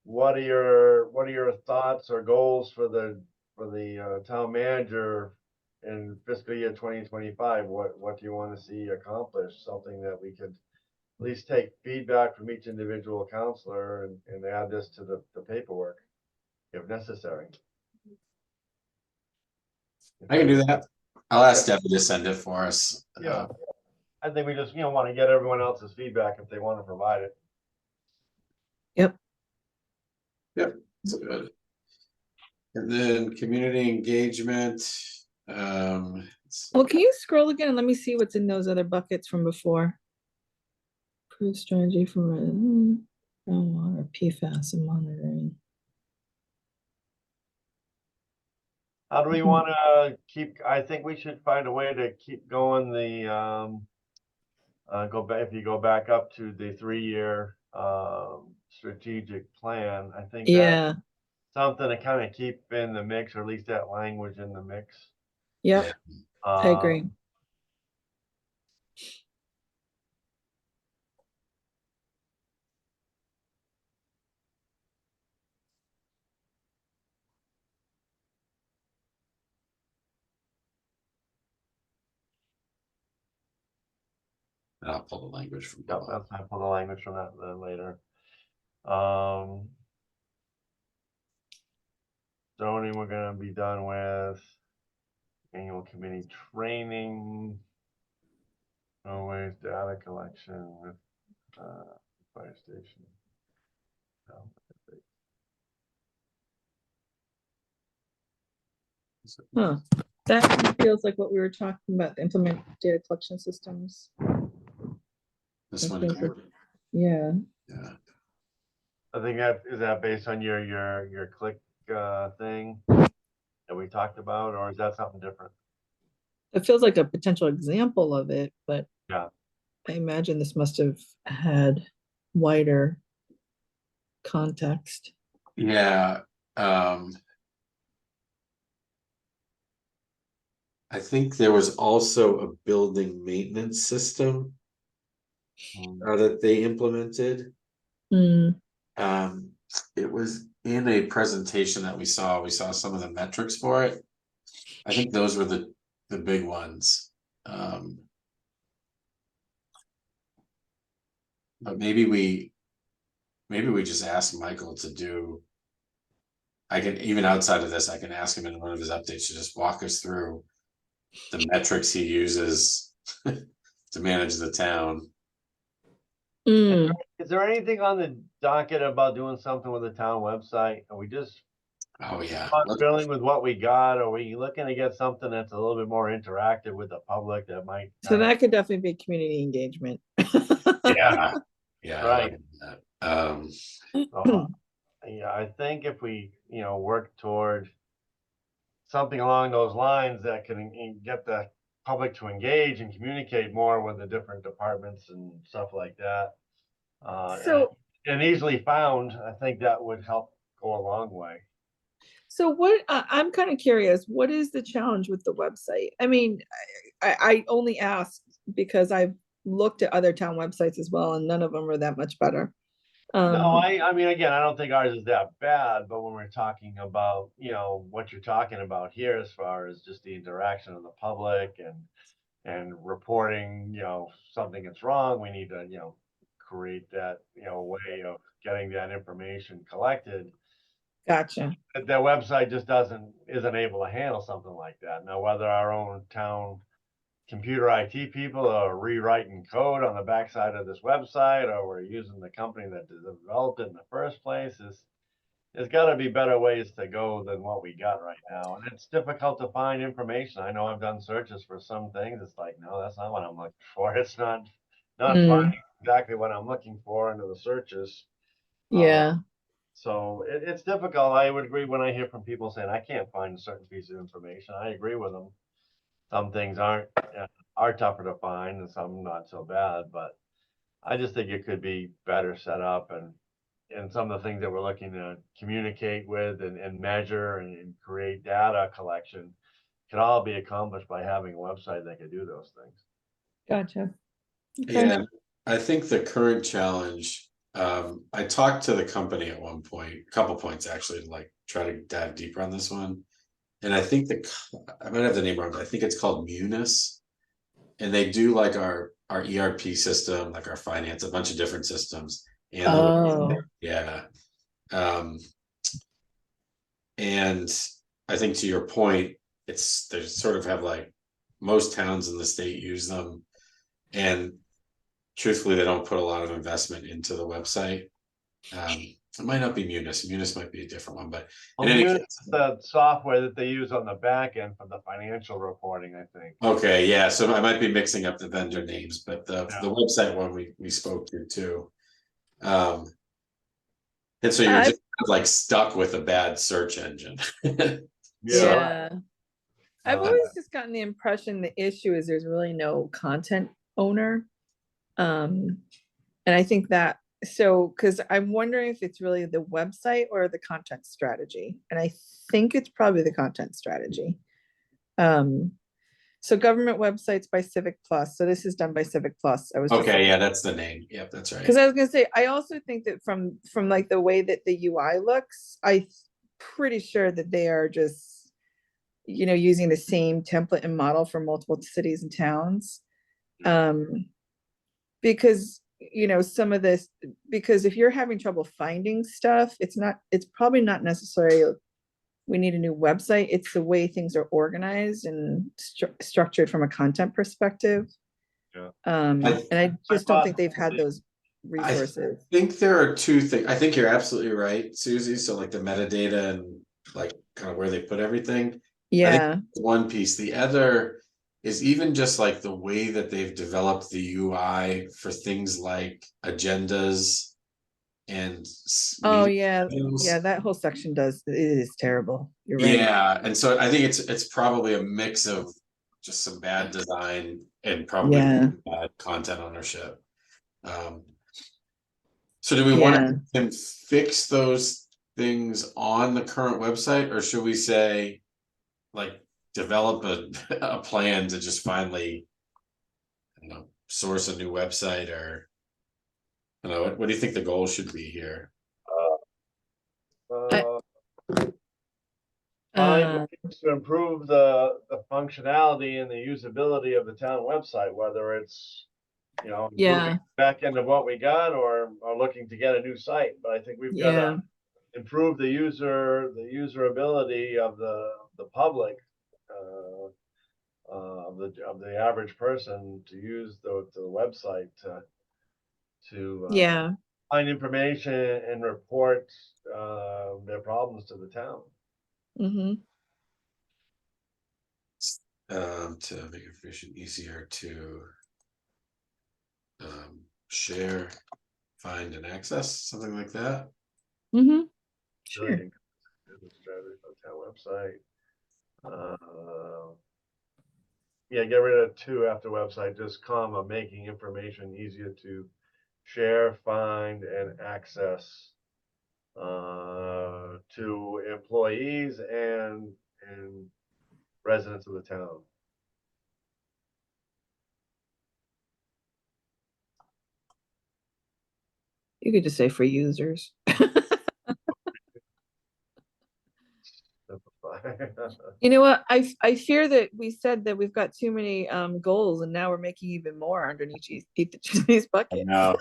what are your thoughts or goals for the town manager in fiscal year 2025? What do you want to see accomplished? Something that we could at least take feedback from each individual counselor and add this to the paperwork if necessary. I can do that. I'll ask Debbie to send it for us. Yeah. I think we just, want to get everyone else's feedback if they want to provide it. Yep. Yep, that's good. And then community engagement. Well, can you scroll again and let me see what's in those other buckets from before? Proof strategy for groundwater, PFAS and monitoring. How do we want to keep, I think we should find a way to keep going the, if you go back up to the 3-year strategic plan, I think Yeah, that's something to kind of keep in the mix, or at least that language in the mix. yep, I agree. And I'll pull the language from. Yep, that's, I pull the language from that then later. Zoning, we're gonna be done with. Annual committee training. Always data collection with fire station. Huh, that feels like what we were talking about, implement data collection systems. This one Okay. here. Yeah, Yeah. I think is that based on your click thing that we talked about, or is that something different? it feels like a potential example of it, but Yeah. I imagine this must have had wider context. Yeah. I think there was also a building maintenance system that they implemented. Mm, It was in a presentation that we saw. We saw some of the metrics for it. I think those were the big ones. But maybe we just ask Michael to do. I can, even outside of this, I can ask him in one of his updates to just walk us through the metrics he uses to manage the town. Mm, Is there anything on the docket about doing something with the town website? Are we just Oh yeah. filling with what we got? Are we looking to get something that's a little bit more interactive with the public that might? so that could definitely be community engagement. Yeah. Yeah. I Right. like that. Yeah, I think if we, work toward something along those lines that can get the public to engage and communicate more with the different departments and stuff like that. So, And easily found, I think that would help go a long way. so what, I'm kind of curious, what is the challenge with the website? I mean, I only ask because I've looked at other town websites as well, and none of them are that much better. No, I mean, again, I don't think ours is that bad, but when we're talking about, what you're talking about here as far as just the interaction of the public and reporting, something that's wrong, we need to, create that, way of getting that information collected. Gotcha. Their website just isn't able to handle something like that. Now, whether our own town computer IT people are rewriting code on the backside of this website, or we're using the company that developed it in the first place, there's got to be better ways to go than what we got right now. And it's difficult to find information. I know I've done searches for some things. It's like, no, that's not what I'm looking for. It's not finding exactly what I'm looking for into the searches. Yeah. So it's difficult. I would agree when I hear from people saying I can't find a certain piece of information. I agree with them. Some things are tougher to find and some not so bad, but I just think it could be better set up, and some of the things that we're looking to communicate with and measure and create data collection can all be accomplished by having a website that can do those things. Gotcha. Okay. Yeah, I think the current challenge, I talked to the company at one point, a couple points actually, to like try to dive deeper on this one. And I think I might have the name wrong, but I think it's called Munis. And they do like our ERP system, like our finance, a bunch of different systems. And yeah. And I think to your point, they sort of have like most towns in the state use them. And truthfully, they don't put a lot of investment into the website. It might not be Munis. Munis might be a different one, but in any case, the software that they use on the back end for the financial reporting, I think. Okay, yeah. So I might be mixing up the vendor names, but the website one we spoke to too. And so you're just kind of like stuck with a bad search engine. Yeah. I've always just gotten the impression the issue is there's really no content owner. And I think that, because I'm wondering if it's really the website or the content strategy. And I think it's probably the content strategy. So government websites by Civic Plus. So this is done by Civic Plus. Okay, yeah, that's the name. Yep, that's right. Because I was gonna say, I also think that from like the way that the UI looks, I'm pretty sure that they are just, using the same template and model for multiple cities and towns. Because some of this, because if you're having trouble finding stuff, it's probably not necessarily we need a new website. It's the way things are organized and structured from a content perspective. Yeah. And I just don't think they've had those resources. I think there are two things. I think you're absolutely right, Susie. So like the metadata and like kind of where they put everything. Yeah. One piece. The other is even just like the way that they've developed the UI for things like agendas and yeah, that whole section it is terrible. You're right. Yeah, and so I think it's probably a mix of just some bad design and probably bad content ownership. So do we want to fix those things on the current website, or should we say like develop a plan to just finally source a new website, or what do you think the goal should be here? Find Uh, ways to improve the functionality and the usability of the town website, whether it's, improving yeah, the back end of what we got or looking to get a new site. But I think we've got to yeah, improve the userability of the public, of the average person to use the website to yeah. find information and report their problems to the town. Mm-hmm. To make information easier to share, find and access, something like that. Mm-hmm. Really Sure. business strategy for the town website. Yeah, get rid of two after website, just comma, making information easier to share, find, and access to employees and residents of the town. You could just say for users. Simplify. You know what? I fear that we said that we've got too many goals, and now we're making even more underneath each of these I buckets. know.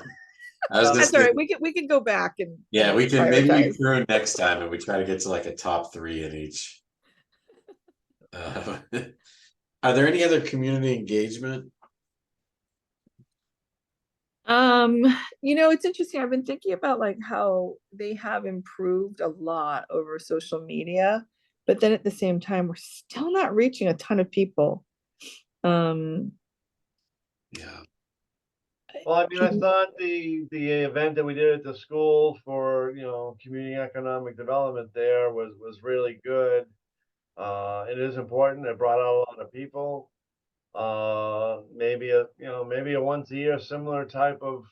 I was That's just all right. gonna, We can go back and yeah, we can maybe we prioritize. prune next time and we try to get to like a top 3 in each. Are there any other community engagement? Um, it's interesting. I've been thinking about like how they have improved a lot over social media, but then at the same time, we're still not reaching a ton of people. Um, Yeah. Well, I mean, I can, thought the event that we did at the school for, community economic development there was really good. It is important. It brought out a lot of people. Maybe a once a year similar type of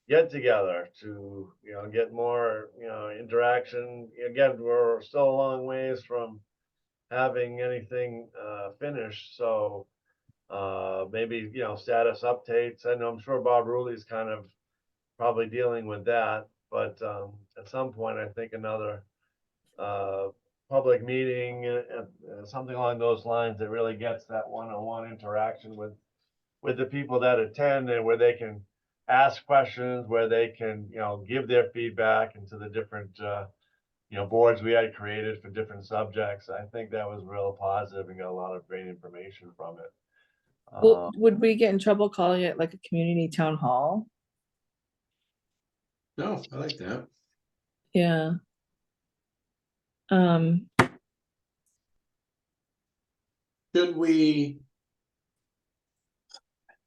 get together to, get more, interaction. Again, we're still a long ways from having anything finished. So maybe, status updates. I know I'm sure Bob Rulli's kind of probably dealing with that, but at some point, I think another uh, public meeting, something along those lines that really gets that one-on-one interaction with the people that attend and where they can ask questions, where they can, give their feedback into the different, boards we had created for different subjects. I think that was real positive and got a lot of great information from it. well, would we get in trouble calling it like a community town hall? No, I like that. Yeah. Um, Should we,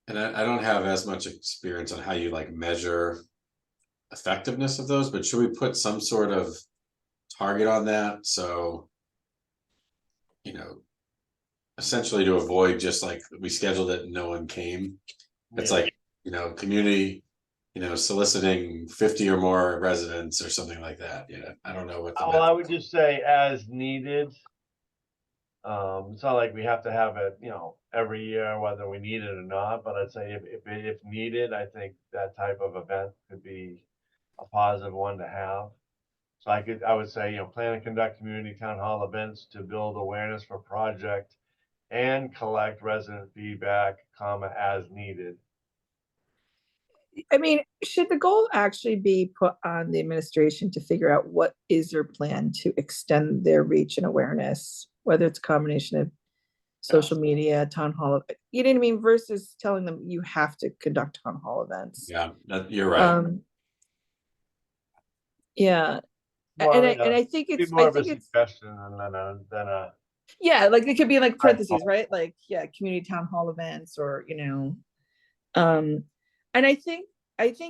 and I don't have as much experience on how you like measure effectiveness of those, but should we put some sort of target on that? So, essentially to avoid just like we scheduled it and no one came. It's Yeah. like, community, soliciting 50 or more residents or something like that. Yeah, I don't know what the Well, I would metric. just say as needed. It's not like we have to have it, every year, whether we need it or not, but I'd say if needed, I think that type of event could be a positive one to have. So I would say, plan and conduct community town hall events to build awareness for project and collect resident feedback, comma, as needed. I mean, should the goal actually be put on the administration to figure out what is their plan to extend their reach and awareness, whether it's a combination of social media, town hall, you know what I mean, versus telling them you have to conduct town hall events. Yeah, you're right. Yeah, Well, and I think be it's more of a suggestion than a yeah, like it could be like high parentheses, call. right? Like, yeah, community town hall events or um, and I think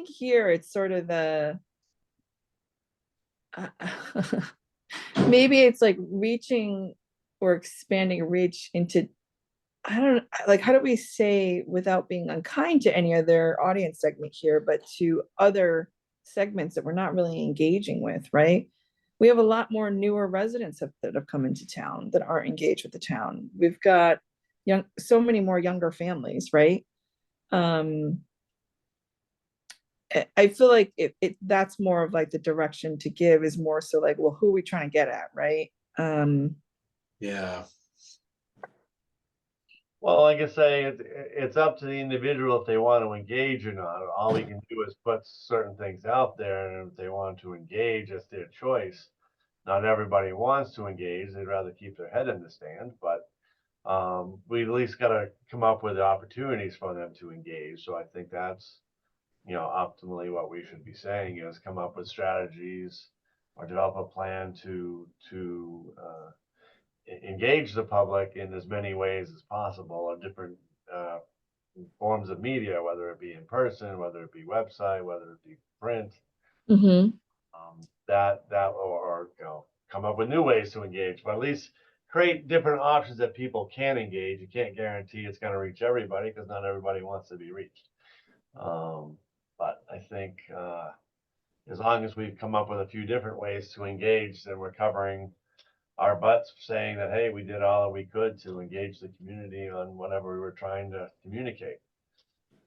here it's sort of the maybe it's like reaching or expanding reach into, I don't like, how do we say without being unkind to any other audience segment here, but to other segments that we're not really engaging with, right? We have a lot more newer residents that have come into town that aren't engaged with the town. We've got so many more younger families, right? um I feel like that's more of like the direction to give is more so like, well, who are we trying to get at, right? Yeah, Well, like I say, it's up to the individual if they want to engage or not. All we can do is put certain things out there, and if they want to engage, it's their choice. Not everybody wants to engage; they'd rather keep their head in the sand. But we at least got to come up with opportunities for them to engage. So I think that's, optimally what we should be saying is come up with strategies or develop a plan to engage the public in as many ways as possible, or different uh, forms of media, whether it be in person, whether it be website, whether it be print. Mm-hmm. That or come up with new ways to engage, but at least create different options that people can engage. You can't guarantee it's going to reach everybody because not everybody wants to be reached. But I think as long as we've come up with a few different ways to engage, then we're covering our butts, saying that, hey, we did all that we could to engage the community on whatever we were trying to communicate.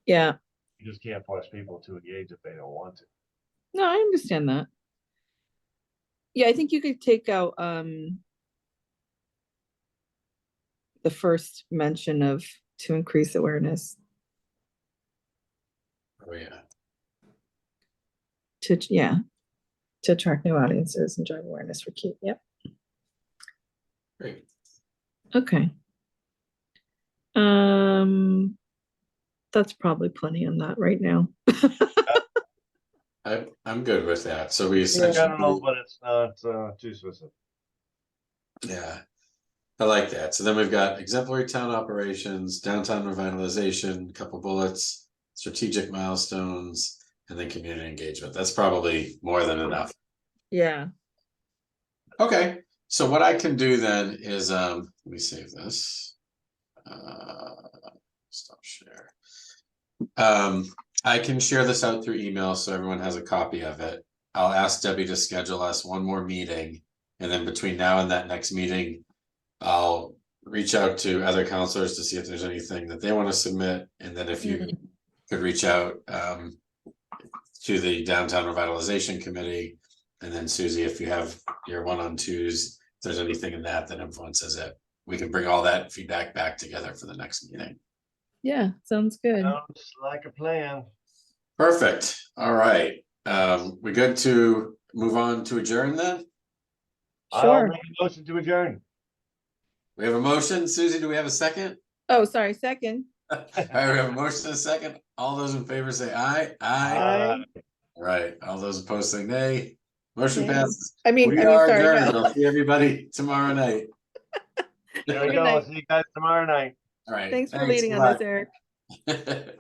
Yeah. You just can't force people to engage if they don't want to. No, I understand that. Yeah, I think you could take out the first mention of to increase awareness oh yeah. to attract new audiences and drive awareness for key. Yep. Great. Okay. That's probably plenty on that right now. I'm good with that. So we It's essentially, general, but it's not too specific. yeah, I like that. So then we've got exemplary town operations, downtown revitalization, a couple bullets, strategic milestones, and then community engagement. That's probably more than enough. Yeah. Okay, so what I can do then is let me save this. Stop share. I can share this out through email so everyone has a copy of it. I'll ask Debbie to schedule us one more meeting, and then between now and that next meeting, I'll reach out to other counselors to see if there's anything that they want to submit, and then if you could reach out to the Downtown Revitalization Committee, and then Susie, if you have your one-on-twos, if there's anything in that influences it, we can bring all that feedback back together for the next meeting. Yeah, sounds good. Sounds like a plan. Perfect. All right. We good to move on to adjourn then? I'll Sure. make a motion to adjourn. We have a motion. Susie, do we have a second? Oh, sorry, second. All right, we have a motion and a second. All those in favor say aye. Aye. Aye. All right. All those opposed say nay. Motion Nay. passes. I mean, We are sorry, adjourned. no. I'll see everybody tomorrow night. There we Good go. night. See you guys tomorrow night. All right. Thanks for leading on this, Eric. Eric.